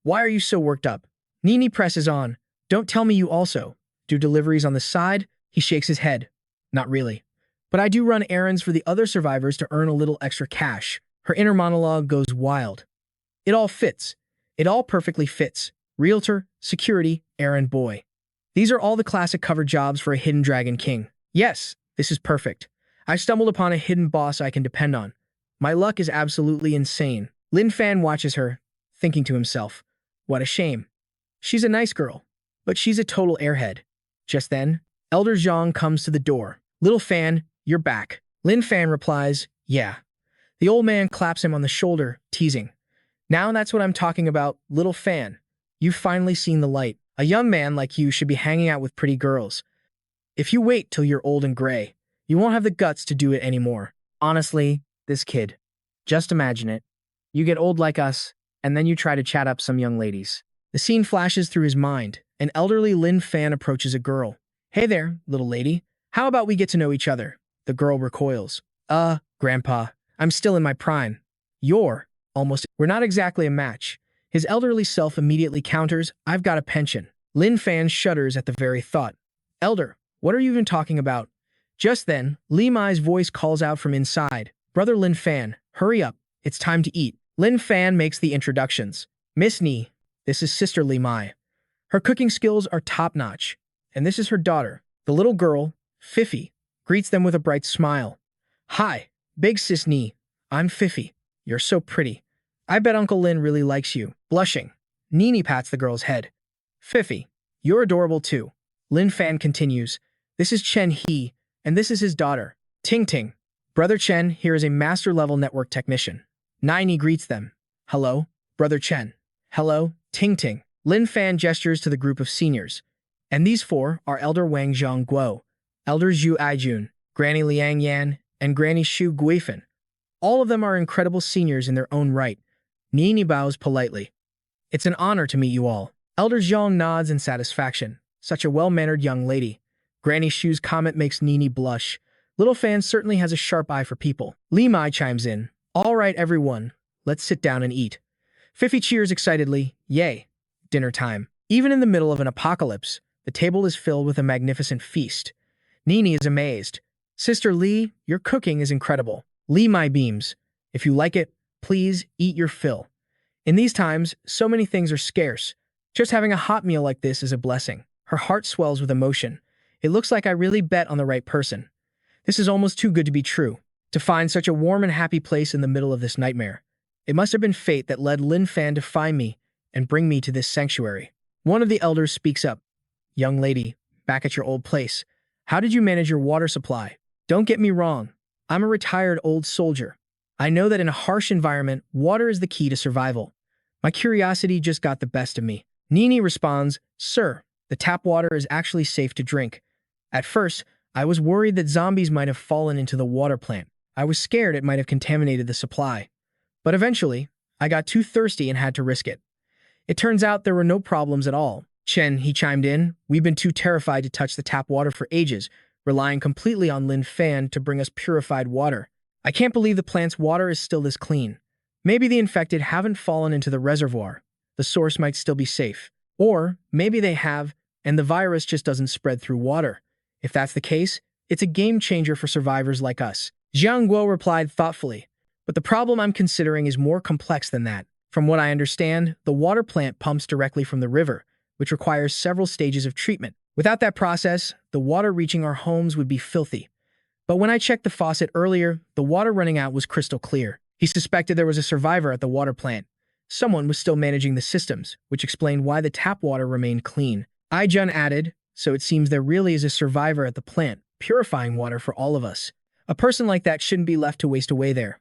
Speaker 1: Why are you so worked up? Nini presses on. Don't tell me you also do deliveries on the side? He shakes his head. Not really. But I do run errands for the other survivors to earn a little extra cash. Her inner monologue goes wild. It all fits. It all perfectly fits. Realtor, security, errand boy. These are all the classic cover jobs for a hidden dragon king. Yes, this is perfect. I stumbled upon a hidden boss I can depend on. My luck is absolutely insane. Lin Fan watches her, thinking to himself, what a shame. She's a nice girl, but she's a total airhead. Just then, Elder Zhang comes to the door. Little Fan, you're back. Lin Fan replies, yeah. The old man claps him on the shoulder, teasing. Now that's what I'm talking about, little Fan. You've finally seen the light. A young man like you should be hanging out with pretty girls. If you wait till you're old and gray, you won't have the guts to do it anymore. Honestly, this kid. Just imagine it. You get old like us, and then you try to chat up some young ladies. The scene flashes through his mind. An elderly Lin Fan approaches a girl. Hey there, little lady. How about we get to know each other? The girl recoils. Grandpa, I'm still in my prime. We're not exactly a match. His elderly self immediately counters, I've got a pension. Lin Fan shudders at the very thought. Elder, what are you even talking about? Just then, Li Mai's voice calls out from inside. Brother Lin Fan, hurry up. It's time to eat. Lin Fan makes the introductions. Miss Ni, this is Sister Li Mai. Her cooking skills are top-notch. And this is her daughter. The little girl, Fifi, greets them with a bright smile. Hi, big sis Ni. I'm Fifi. You're so pretty. I bet Uncle Lin really likes you. Blushing, Nini pats the girl's head. Fifi, you're adorable too. Lin Fan continues. This is Chen He, and this is his daughter, Ting Ting. Brother Chen here is a master-level network technician. Nini greets them. Hello, Brother Chen. Hello, Ting Ting. Lin Fan gestures to the group of seniors. And these four are Elder Wang Zhang Guo, Elder Zhu Aijun, Granny Liang Yan, and Granny Shu Guifan. All of them are incredible seniors in their own right. Nini bows politely. It's an honor to meet you all. Elder Zhang nods in satisfaction. Such a well-mannered young lady. Granny Shu's comment makes Nini blush. Little Fan certainly has a sharp eye for people. Li Mai chimes in. All right, everyone. Let's sit down and eat. Fifi cheers excitedly. Yay. Dinner time. Even in the middle of an apocalypse, the table is filled with a magnificent feast. Nini is amazed. Sister Li, your cooking is incredible. Li Mai beams. If you like it, please eat your fill. In these times, so many things are scarce. Just having a hot meal like this is a blessing. Her heart swells with emotion. It looks like I really bet on the right person. This is almost too good to be true. To find such a warm and happy place in the middle of this nightmare. It must have been fate that led Lin Fan to find me and bring me to this sanctuary. One of the elders speaks up. Young lady, back at your old place, how did you manage your water supply? Don't get me wrong. I'm a retired old soldier. I know that in a harsh environment, water is the key to survival. My curiosity just got the best of me. Nini responds, Sir, the tap water is actually safe to drink. At first, I was worried that zombies might have fallen into the water plant. I was scared it might have contaminated the supply. But eventually, I got too thirsty and had to risk it. It turns out there were no problems at all. Chen, he chimed in, we've been too terrified to touch the tap water for ages, relying completely on Lin Fan to bring us purified water. I can't believe the plant's water is still this clean. Maybe the infected haven't fallen into the reservoir. The source might still be safe. Or maybe they have, and the virus just doesn't spread through water. If that's the case, it's a game changer for survivors like us. Zhang Guo replied thoughtfully. But the problem I'm considering is more complex than that. From what I understand, the water plant pumps directly from the river, which requires several stages of treatment. Without that process, the water reaching our homes would be filthy. But when I checked the faucet earlier, the water running out was crystal clear. He suspected there was a survivor at the water plant. Someone was still managing the systems, which explained why the tap water remained clean. Jun added, so it seems there really is a survivor at the plant, purifying water for all of us. A person like that shouldn't be left to waste away there.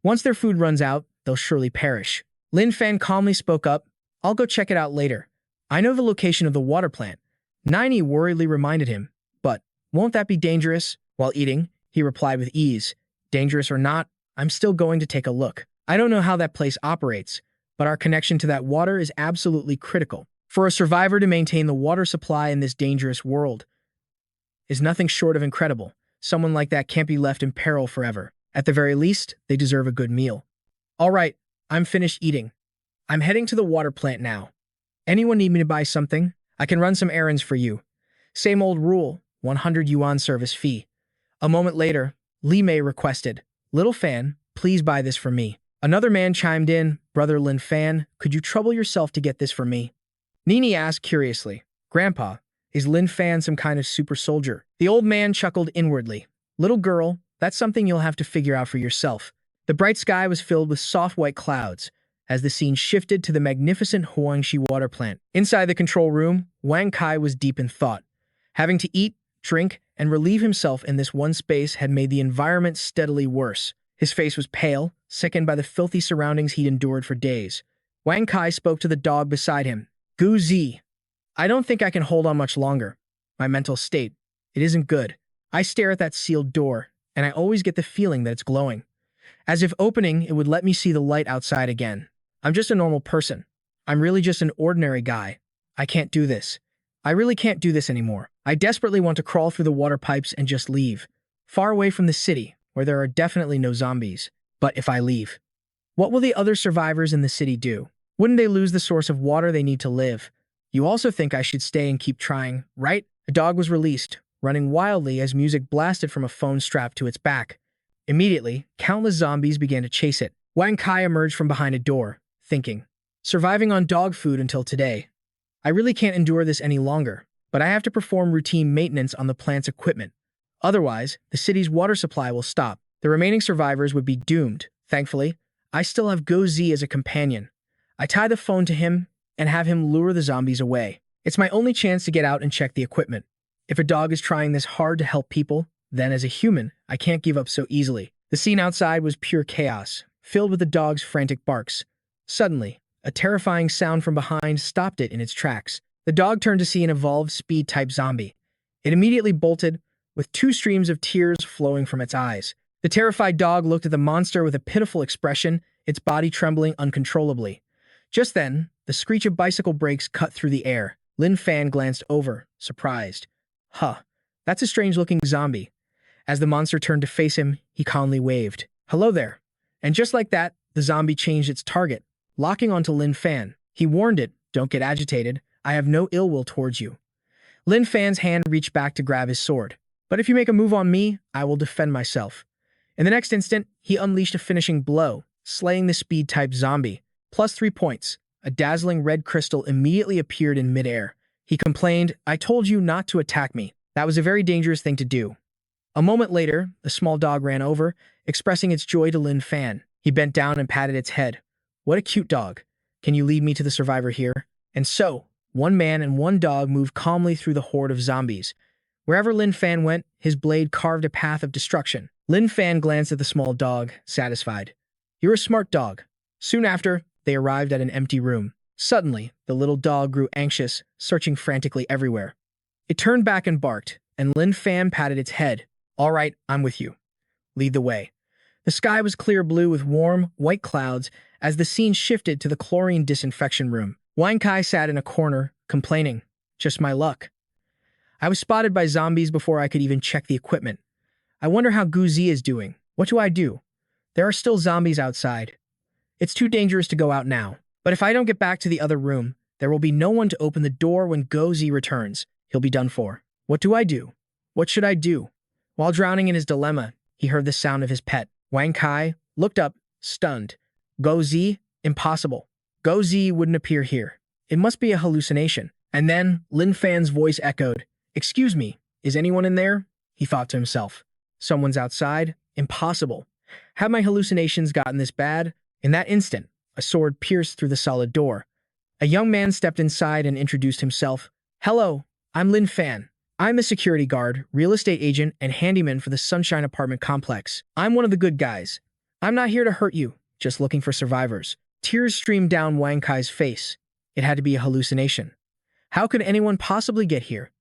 Speaker 1: Once their food runs out, they'll surely perish. Lin Fan calmly spoke up, I'll go check it out later. I know the location of the water plant. Nini worriedly reminded him, but won't that be dangerous? While eating, he replied with ease, dangerous or not, I'm still going to take a look. I don't know how that place operates, but our connection to that water is absolutely critical. For a survivor to maintain the water supply in this dangerous world is nothing short of incredible. Someone like that can't be left in peril forever. At the very least, they deserve a good meal. All right, I'm finished eating. I'm heading to the water plant now. Anyone need me to buy something? I can run some errands for you. Same old rule, 100 yuan service fee. A moment later, Li Mei requested, Little Fan, please buy this for me. Another man chimed in, Brother Lin Fan, could you trouble yourself to get this for me? Nini asked curiously, Grandpa, is Lin Fan some kind of super soldier? The old man chuckled inwardly. Little girl, that's something you'll have to figure out for yourself. The bright sky was filled with soft white clouds as the scene shifted to the magnificent Huangshi water plant. Inside the control room, Wang Kai was deep in thought. Having to eat, drink, and relieve himself in this one space had made the environment steadily worse. His face was pale, sickened by the filthy surroundings he'd endured for days. Wang Kai spoke to the dog beside him. Gu Zi, I don't think I can hold on much longer. My mental state, it isn't good. I stare at that sealed door, and I always get the feeling that it's glowing. As if opening, it would let me see the light outside again. I'm just a normal person. I'm really just an ordinary guy. I can't do this. I really can't do this anymore. I desperately want to crawl through the water pipes and just leave. Far away from the city, where there are definitely no zombies. But if I leave, what will the other survivors in the city do? Wouldn't they lose the source of water they need to live? You also think I should stay and keep trying, right? A dog was released, running wildly as music blasted from a phone strapped to its back. Immediately, countless zombies began to chase it. Wang Kai emerged from behind a door, thinking, surviving on dog food until today. I really can't endure this any longer, but I have to perform routine maintenance on the plant's equipment. Otherwise, the city's water supply will stop. The remaining survivors would be doomed. Thankfully, I still have Go Z as a companion. I tie the phone to him and have him lure the zombies away. It's my only chance to get out and check the equipment. If a dog is trying this hard to help people, then as a human, I can't give up so easily. The scene outside was pure chaos, filled with the dog's frantic barks. Suddenly, a terrifying sound from behind stopped it in its tracks. The dog turned to see an evolved speed-type zombie. It immediately bolted, with 2 streams of tears flowing from its eyes. The terrified dog looked at the monster with a pitiful expression, its body trembling uncontrollably. Just then, the screech of bicycle brakes cut through the air. Lin Fan glanced over, surprised. Huh, that's a strange-looking zombie. As the monster turned to face him, he calmly waved. Hello there. And just like that, the zombie changed its target, locking onto Lin Fan. He warned it, don't get agitated. I have no ill will towards you. Lin Fan's hand reached back to grab his sword. But if you make a move on me, I will defend myself. In the next instant, he unleashed a finishing blow, slaying the speed-type zombie. Plus 3 points. A dazzling red crystal immediately appeared in midair. He complained, I told you not to attack me. That was a very dangerous thing to do. A moment later, the small dog ran over, expressing its joy to Lin Fan. He bent down and patted its head. What a cute dog. Can you lead me to the survivor here? And so, 1 man and 1 dog moved calmly through the horde of zombies. Wherever Lin Fan went, his blade carved a path of destruction. Lin Fan glanced at the small dog, satisfied. You're a smart dog. Soon after, they arrived at an empty room. Suddenly, the little dog grew anxious, searching frantically everywhere. It turned back and barked, and Lin Fan patted its head. All right, I'm with you. Lead the way. The sky was clear blue with warm, white clouds as the scene shifted to the chlorine disinfection room. Wang Kai sat in a corner, complaining, just my luck. I was spotted by zombies before I could even check the equipment. I wonder how Gu Zi is doing. What do I do? There are still zombies outside. It's too dangerous to go out now. But if I don't get back to the other room, there will be no one to open the door when Go Zi returns. He'll be done for. What do I do? What should I do? While drowning in his dilemma, he heard the sound of his pet. Wang Kai looked up, stunned. Go Zi? Impossible. Go Zi wouldn't appear here. It must be a hallucination. And then Lin Fan's voice echoed. Excuse me, is anyone in there? He thought to himself. Someone's outside? Impossible. Have my hallucinations gotten this bad? In that instant, a sword pierced through the solid door. A young man stepped inside and introduced himself. Hello, I'm Lin Fan. I'm the security guard, real estate agent, and handyman for the Sunshine apartment complex. I'm one of the good guys. I'm not here to hurt you, just looking for survivors. Tears streamed down Wang Kai's face. It had to be a hallucination. How could anyone possibly get here?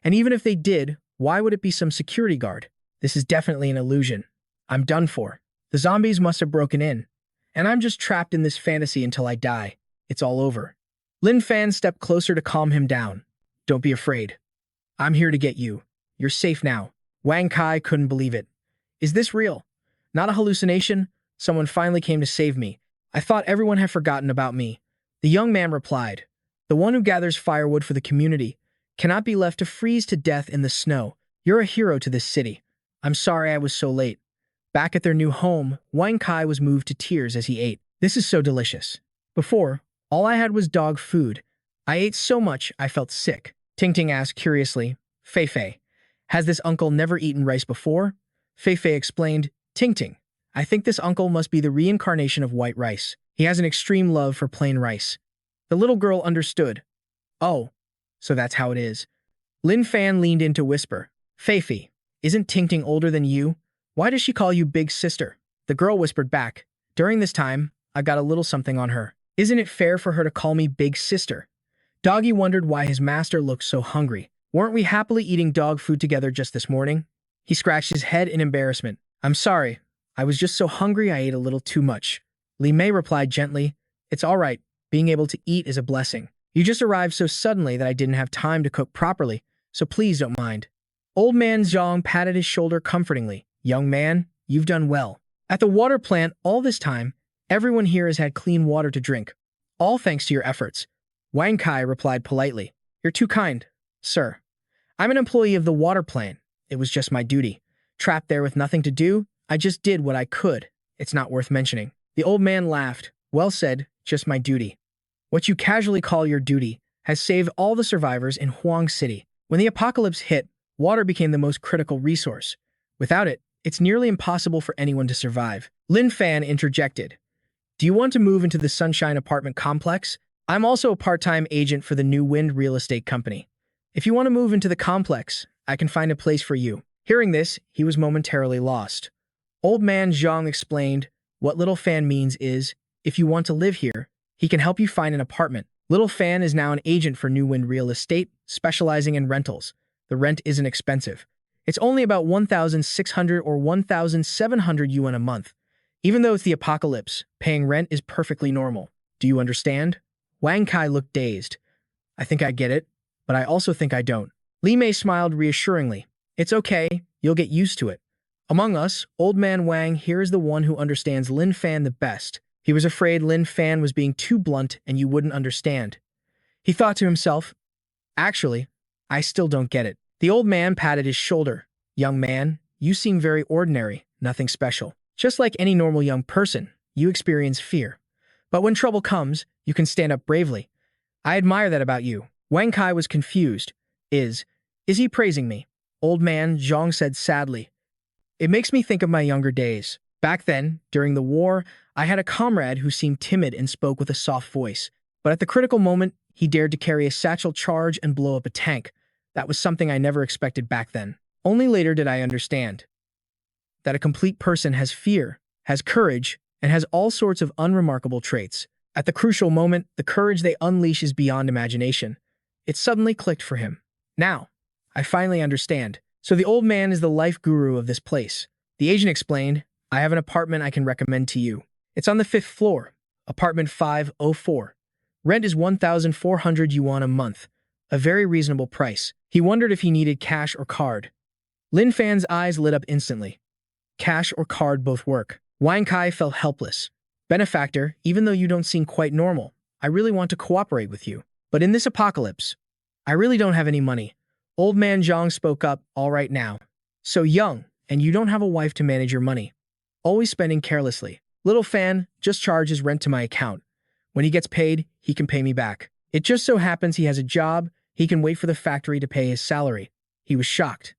Speaker 1: And even if they did, why would it be some security guard? This is definitely an illusion. I'm done for. The zombies must have broken in. And I'm just trapped in this fantasy until I die. It's all over. Lin Fan stepped closer to calm him down. Don't be afraid. I'm here to get you. You're safe now. Wang Kai couldn't believe it. Is this real? Not a hallucination? Someone finally came to save me. I thought everyone had forgotten about me. The young man replied, the one who gathers firewood for the community cannot be left to freeze to death in the snow. You're a hero to this city. I'm sorry I was so late. Back at their new home, Wang Kai was moved to tears as he ate. This is so delicious. Before, all I had was dog food. I ate so much I felt sick. Ting Ting asked curiously, Fei Fei, has this uncle never eaten rice before? Fei Fei explained, Ting Ting, I think this uncle must be the reincarnation of white rice. He has an extreme love for plain rice. The little girl understood. Oh, so that's how it is. Lin Fan leaned in to whisper, Fei Fei, isn't Ting Ting older than you? Why does she call you big sister? The girl whispered back, during this time, I got a little something on her. Isn't it fair for her to call me big sister? Doggy wondered why his master looked so hungry. Weren't we happily eating dog food together just this morning? He scratched his head in embarrassment. I'm sorry. I was just so hungry I ate a little too much. Li Mei replied gently, it's all right. Being able to eat is a blessing. You just arrived so suddenly that I didn't have time to cook properly, so please don't mind. Old man Zhang patted his shoulder comfortingly. Young man, you've done well. At the water plant all this time, everyone here has had clean water to drink. All thanks to your efforts. Wang Kai replied politely. You're too kind, sir. I'm an employee of the water plant. It was just my duty. Trapped there with nothing to do, I just did what I could. It's not worth mentioning. The old man laughed. Well said, just my duty. What you casually call your duty has saved all the survivors in Huang City. When the apocalypse hit, water became the most critical resource. Without it, it's nearly impossible for anyone to survive. Lin Fan interjected. Do you want to move into the Sunshine apartment complex? I'm also a part-time agent for the New Wind real estate company. If you want to move into the complex, I can find a place for you. Hearing this, he was momentarily lost. Old man Zhang explained, what Little Fan means is, if you want to live here, he can help you find an apartment. Little Fan is now an agent for New Wind Real Estate, specializing in rentals. The rent isn't expensive. It's only about 1,600 or 1,700 yuan a month. Even though it's the apocalypse, paying rent is perfectly normal. Do you understand? Wang Kai looked dazed. I think I get it, but I also think I don't. Li Mei smiled reassuringly. It's okay, you'll get used to it. Among us, old man Wang here is the one who understands Lin Fan the best. He was afraid Lin Fan was being too blunt and you wouldn't understand. He thought to himself, actually, I still don't get it. The old man patted his shoulder. Young man, you seem very ordinary, nothing special. Just like any normal young person, you experience fear. But when trouble comes, you can stand up bravely. I admire that about you. Wang Kai was confused. Is he praising me? Old man Zhang said sadly. It makes me think of my younger days. Back then, during the war, I had a comrade who seemed timid and spoke with a soft voice. But at the critical moment, he dared to carry a satchel charge and blow up a tank. That was something I never expected back then. Only later did I understand that a complete person has fear, has courage, and has all sorts of unremarkable traits. At the crucial moment, the courage they unleash is beyond imagination. It suddenly clicked for him. Now, I finally understand. So the old man is the life guru of this place. The agent explained, I have an apartment I can recommend to you. It's on the 5th floor, apartment 504. Rent is 1,400 yuan a month, a very reasonable price. He wondered if he needed cash or card. Lin Fan's eyes lit up instantly. Cash or card both work. Wang Kai felt helpless. Benefactor, even though you don't seem quite normal, I really want to cooperate with you. But in this apocalypse, I really don't have any money. Old man Zhang spoke up, all right now. So young, and you don't have a wife to manage your money. Always spending carelessly. Little Fan just charges rent to my account. When he gets paid, he can pay me back. It just so happens he has a job, He can wait for the factory to pay his salary. He was shocked.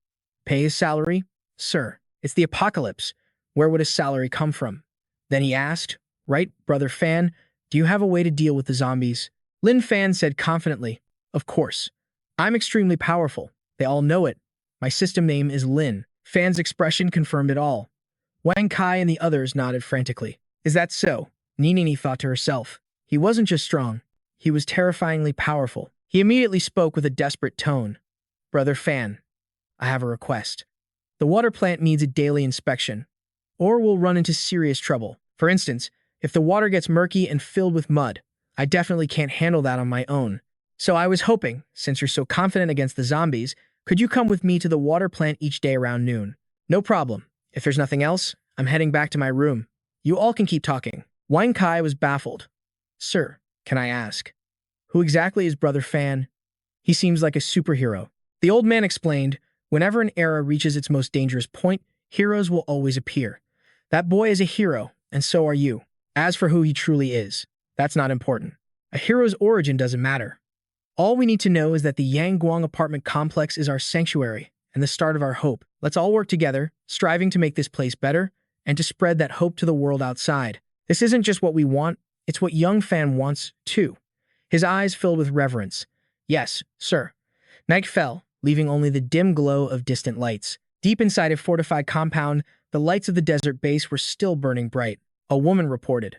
Speaker 1: Pay his salary? Sir, it's the apocalypse. Where would his salary come from? Then he asked, right, Brother Fan, do you have a way to deal with the zombies? Lin Fan said confidently, of course. I'm extremely powerful. They all know it. My system name is Lin. Fan's expression confirmed it all. Wang Kai and the others nodded frantically. Is that so? Nini thought to herself. He wasn't just strong. He was terrifyingly powerful. He immediately spoke with a desperate tone. Brother Fan, I have a request. The water plant needs a daily inspection, or we'll run into serious trouble. For instance, if the water gets murky and filled with mud, I definitely can't handle that on my own. So I was hoping, since you're so confident against the zombies, could you come with me to the water plant each day around noon? No problem. If there's nothing else, I'm heading back to my room. You all can keep talking. Wang Kai was baffled. Sir, can I ask? Who exactly is Brother Fan? He seems like a superhero. The old man explained, whenever an era reaches its most dangerous point, heroes will always appear. That boy is a hero, and so are you. As for who he truly is, that's not important. A hero's origin doesn't matter. All we need to know is that the Yangguang apartment complex is our sanctuary and the start of our hope. Let's all work together, striving to make this place better and to spread that hope to the world outside. This isn't just what we want, it's what young Fan wants, too. His eyes filled with reverence. Yes, sir. Night fell, leaving only the dim glow of distant lights. Deep inside a fortified compound, the lights of the desert base were still burning bright. A woman reported.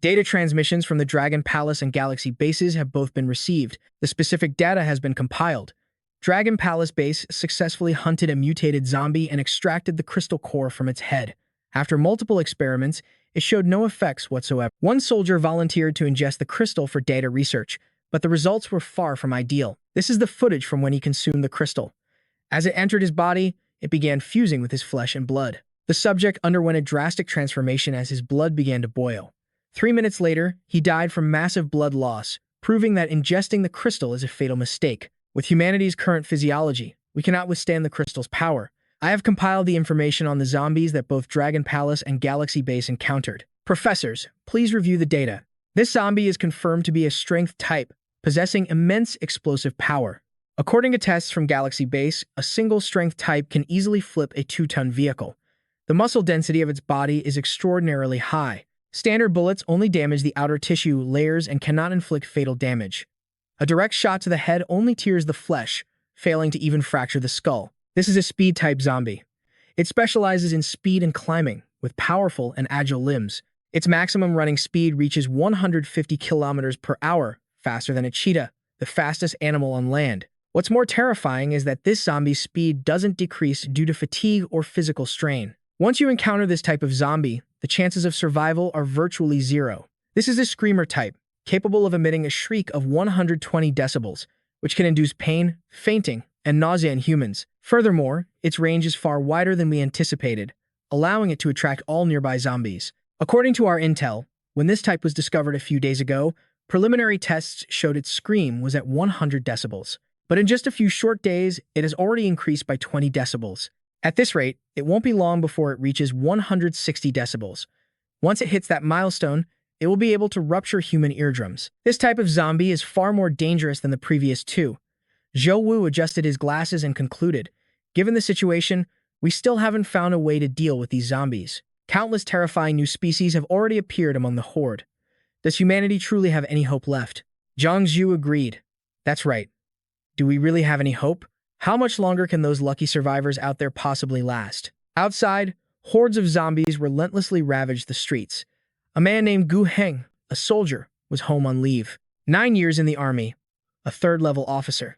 Speaker 1: Data transmissions from the Dragon Palace and Galaxy bases have both been received. The specific data has been compiled. Dragon Palace base successfully hunted a mutated zombie and extracted the crystal core from its head. After multiple experiments, it showed no effects whatsoever. One soldier volunteered to ingest the crystal for data research, but the results were far from ideal. This is the footage from when he consumed the crystal. As it entered his body, it began fusing with his flesh and blood. The subject underwent a drastic transformation as his blood began to boil. 3 minutes later, he died from massive blood loss, proving that ingesting the crystal is a fatal mistake. With humanity's current physiology, we cannot withstand the crystal's power. I have compiled the information on the zombies that both Dragon Palace and Galaxy Base encountered. Professors, please review the data. This zombie is confirmed to be a strength type, possessing immense explosive power. According to tests from Galaxy Base, a single strength type can easily flip a 2-ton vehicle. The muscle density of its body is extraordinarily high. Standard bullets only damage the outer tissue layers and cannot inflict fatal damage. A direct shot to the head only tears the flesh, failing to even fracture the skull. This is a speed-type zombie. It specializes in speed and climbing, with powerful and agile limbs. Its maximum running speed reaches 150 kilometers per hour, faster than a cheetah, the fastest animal on land. What's more terrifying is that this zombie's speed doesn't decrease due to fatigue or physical strain. Once you encounter this type of zombie, the chances of survival are virtually zero. This is a screamer type, capable of emitting a shriek of 120 decibels, which can induce pain, fainting, and nausea in humans. Furthermore, its range is far wider than we anticipated, allowing it to attract all nearby zombies. According to our intel, when this type was discovered a few days ago, preliminary tests showed its scream was at 100 decibels. But in just a few short days, it has already increased by 20 decibels. At this rate, it won't be long before it reaches 160 decibels. Once it hits that milestone, it will be able to rupture human eardrums. This type of zombie is far more dangerous than the previous two. Zhou Wu adjusted his glasses and concluded, given the situation, we still haven't found a way to deal with these zombies. Countless terrifying new species have already appeared among the horde. Does humanity truly have any hope left? Zhang Zhu agreed. That's right. Do we really have any hope? How much longer can those lucky survivors out there possibly last? Outside, hordes of zombies relentlessly ravaged the streets. A man named Gu Heng, a soldier, was home on leave. 9 years in the army, a third-level officer.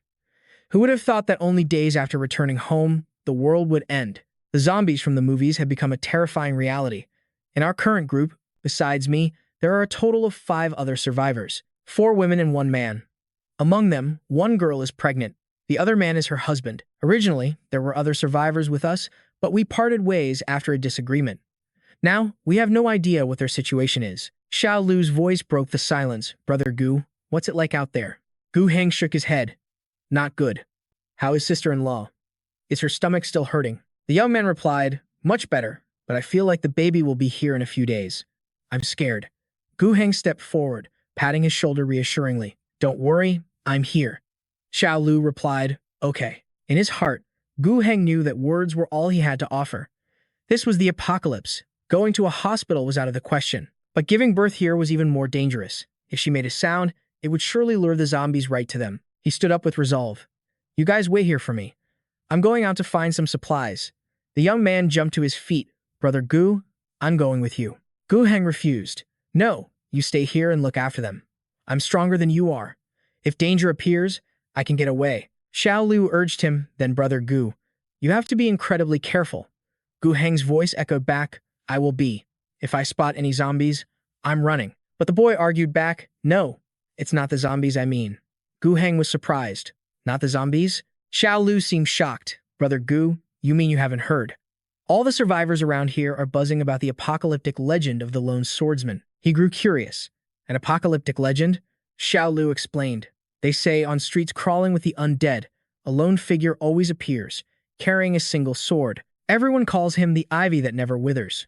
Speaker 1: Who would have thought that only days after returning home, the world would end? The zombies from the movies have become a terrifying reality. In our current group, besides me, there are a total of 5 other survivors. 4 women and 1 man. Among them, 1 girl is pregnant. The other man is her husband. Originally, there were other survivors with us, but we parted ways after a disagreement. Now, we have no idea what their situation is. Xiao Lu's voice broke the silence. Brother Gu, what's it like out there? Gu Heng shook his head. Not good. How is sister-in-law? Is her stomach still hurting? The young man replied, much better, but I feel like the baby will be here in a few days. I'm scared. Gu Heng stepped forward, patting his shoulder reassuringly. Don't worry, I'm here. Xiao Lu replied, okay. In his heart, Gu Heng knew that words were all he had to offer. This was the apocalypse. Going to a hospital was out of the question. But giving birth here was even more dangerous. If she made a sound, it would surely lure the zombies right to them. He stood up with resolve. You guys wait here for me. I'm going out to find some supplies. The young man jumped to his feet. Brother Gu, I'm going with you. Gu Heng refused. No, you stay here and look after them. I'm stronger than you are. If danger appears, I can get away. Xiao Lu urged him, then Brother Gu. You have to be incredibly careful. Gu Heng's voice echoed back, I will be. If I spot any zombies, I'm running. But the boy argued back, no, it's not the zombies I mean. Gu Heng was surprised. Not the zombies? Xiao Lu seemed shocked. Brother Gu, you mean you haven't heard? All the survivors around here are buzzing about the apocalyptic legend of the lone swordsman. He grew curious. An apocalyptic legend? Xiao Lu explained. They say on streets crawling with the undead, a lone figure always appears, carrying a single sword. Everyone calls him the ivy that never withers.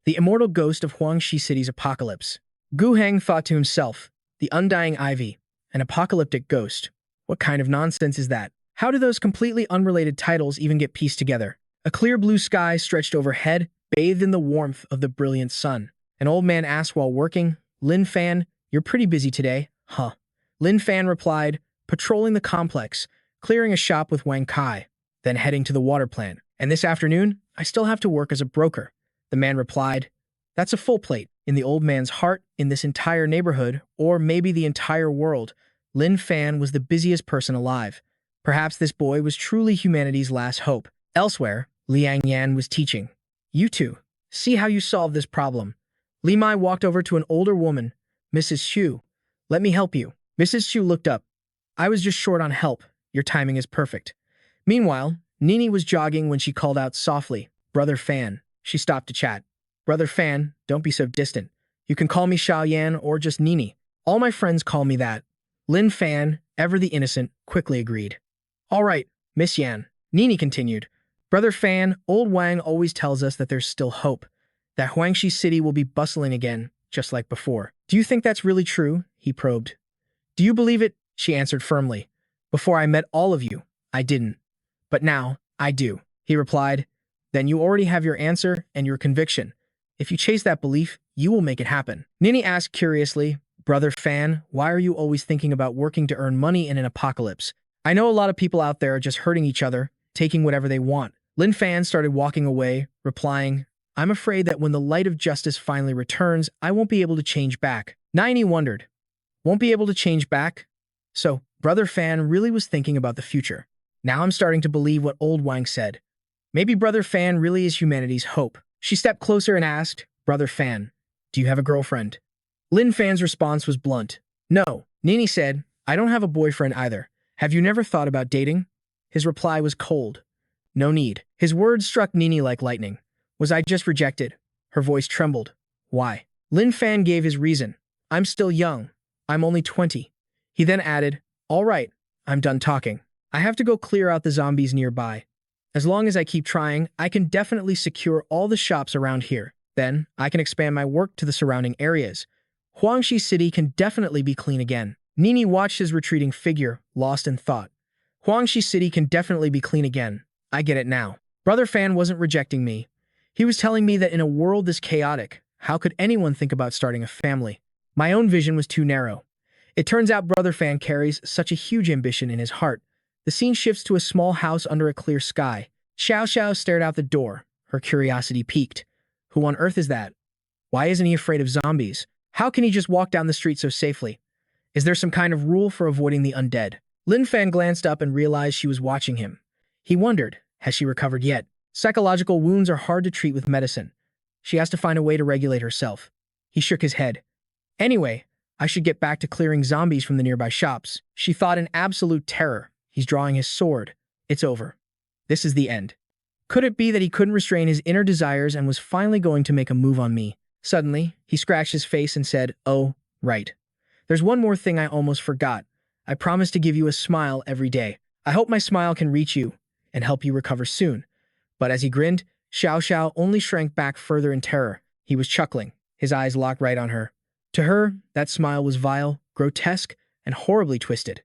Speaker 1: The immortal ghost of Huangshi City's apocalypse. Gu Heng thought to himself, the undying ivy, an apocalyptic ghost. What kind of nonsense is that? How do those completely unrelated titles even get pieced together? A clear blue sky stretched overhead, bathed in the warmth of the brilliant sun. An old man asked while working, Lin Fan, you're pretty busy today, huh? Lin Fan replied, patrolling the complex, clearing a shop with Wang Kai, then heading to the water plant. And this afternoon, I still have to work as a broker. The man replied, that's a full plate. In the old man's heart, in this entire neighborhood, or maybe the entire world, Lin Fan was the busiest person alive. Perhaps this boy was truly humanity's last hope. Elsewhere, Liang Yan was teaching. You two, see how you solve this problem. Li Mai walked over to an older woman, Mrs. Xu. Let me help you. Mrs. Xu looked up. I was just short on help. Your timing is perfect. Meanwhile, Nini was jogging when she called out softly, Brother Fan. She stopped to chat. Brother Fan, don't be so distant. You can call me Xiao Yan or just Nini. All my friends call me that. Lin Fan, ever the innocent, quickly agreed. All right, Miss Yan. Nini continued. Brother Fan, old Wang always tells us that there's still hope. That Huangshi City will be bustling again, just like before. Do you think that's really true? He probed. Do you believe it? She answered firmly. Before I met all of you, I didn't. But now, I do. He replied. Then you already have your answer and your conviction. If you chase that belief, you will make it happen. Nini asked curiously, Brother Fan, why are you always thinking about working to earn money in an apocalypse? I know a lot of people out there are just hurting each other, taking whatever they want. Lin Fan started walking away, replying, I'm afraid that when the light of justice finally returns, I won't be able to change back. Nini wondered, won't be able to change back? So, Brother Fan really was thinking about the future. Now I'm starting to believe what old Wang said. Maybe Brother Fan really is humanity's hope. She stepped closer and asked, Brother Fan, do you have a girlfriend? Lin Fan's response was blunt. No. Nini said, I don't have a boyfriend either. Have you never thought about dating? His reply was cold. No need. His words struck Nini like lightning. Was I just rejected? Her voice trembled. Why? Lin Fan gave his reason. I'm still young. I'm only 20. He then added, all right, I'm done talking. I have to go clear out the zombies nearby. As long as I keep trying, I can definitely secure all the shops around here. Then, I can expand my work to the surrounding areas. Huangshi City can definitely be clean again. Nini watched his retreating figure, lost in thought. Huangshi City can definitely be clean again. I get it now. Brother Fan wasn't rejecting me. He was telling me that in a world this chaotic, how could anyone think about starting a family? My own vision was too narrow. It turns out Brother Fan carries such a huge ambition in his heart. The scene shifts to a small house under a clear sky. Xiao Xiao stared out the door, her curiosity piqued. Who on earth is that? Why isn't he afraid of zombies? How can he just walk down the street so safely? Is there some kind of rule for avoiding the undead? Lin Fan glanced up and realized she was watching him. He wondered, has she recovered yet? Psychological wounds are hard to treat with medicine. She has to find a way to regulate herself. He shook his head. Anyway, I should get back to clearing zombies from the nearby shops. She thought in absolute terror. He's drawing his sword. It's over. This is the end. Could it be that he couldn't restrain his inner desires and was finally going to make a move on me? Suddenly, he scratched his face and said, oh, right. There's one more thing I almost forgot. I promised to give you a smile every day. I hope my smile can reach you and help you recover soon. But as he grinned, Xiao Xiao only shrank back further in terror. He was chuckling, his eyes locked right on her. To her, that smile was vile, grotesque, and horribly twisted.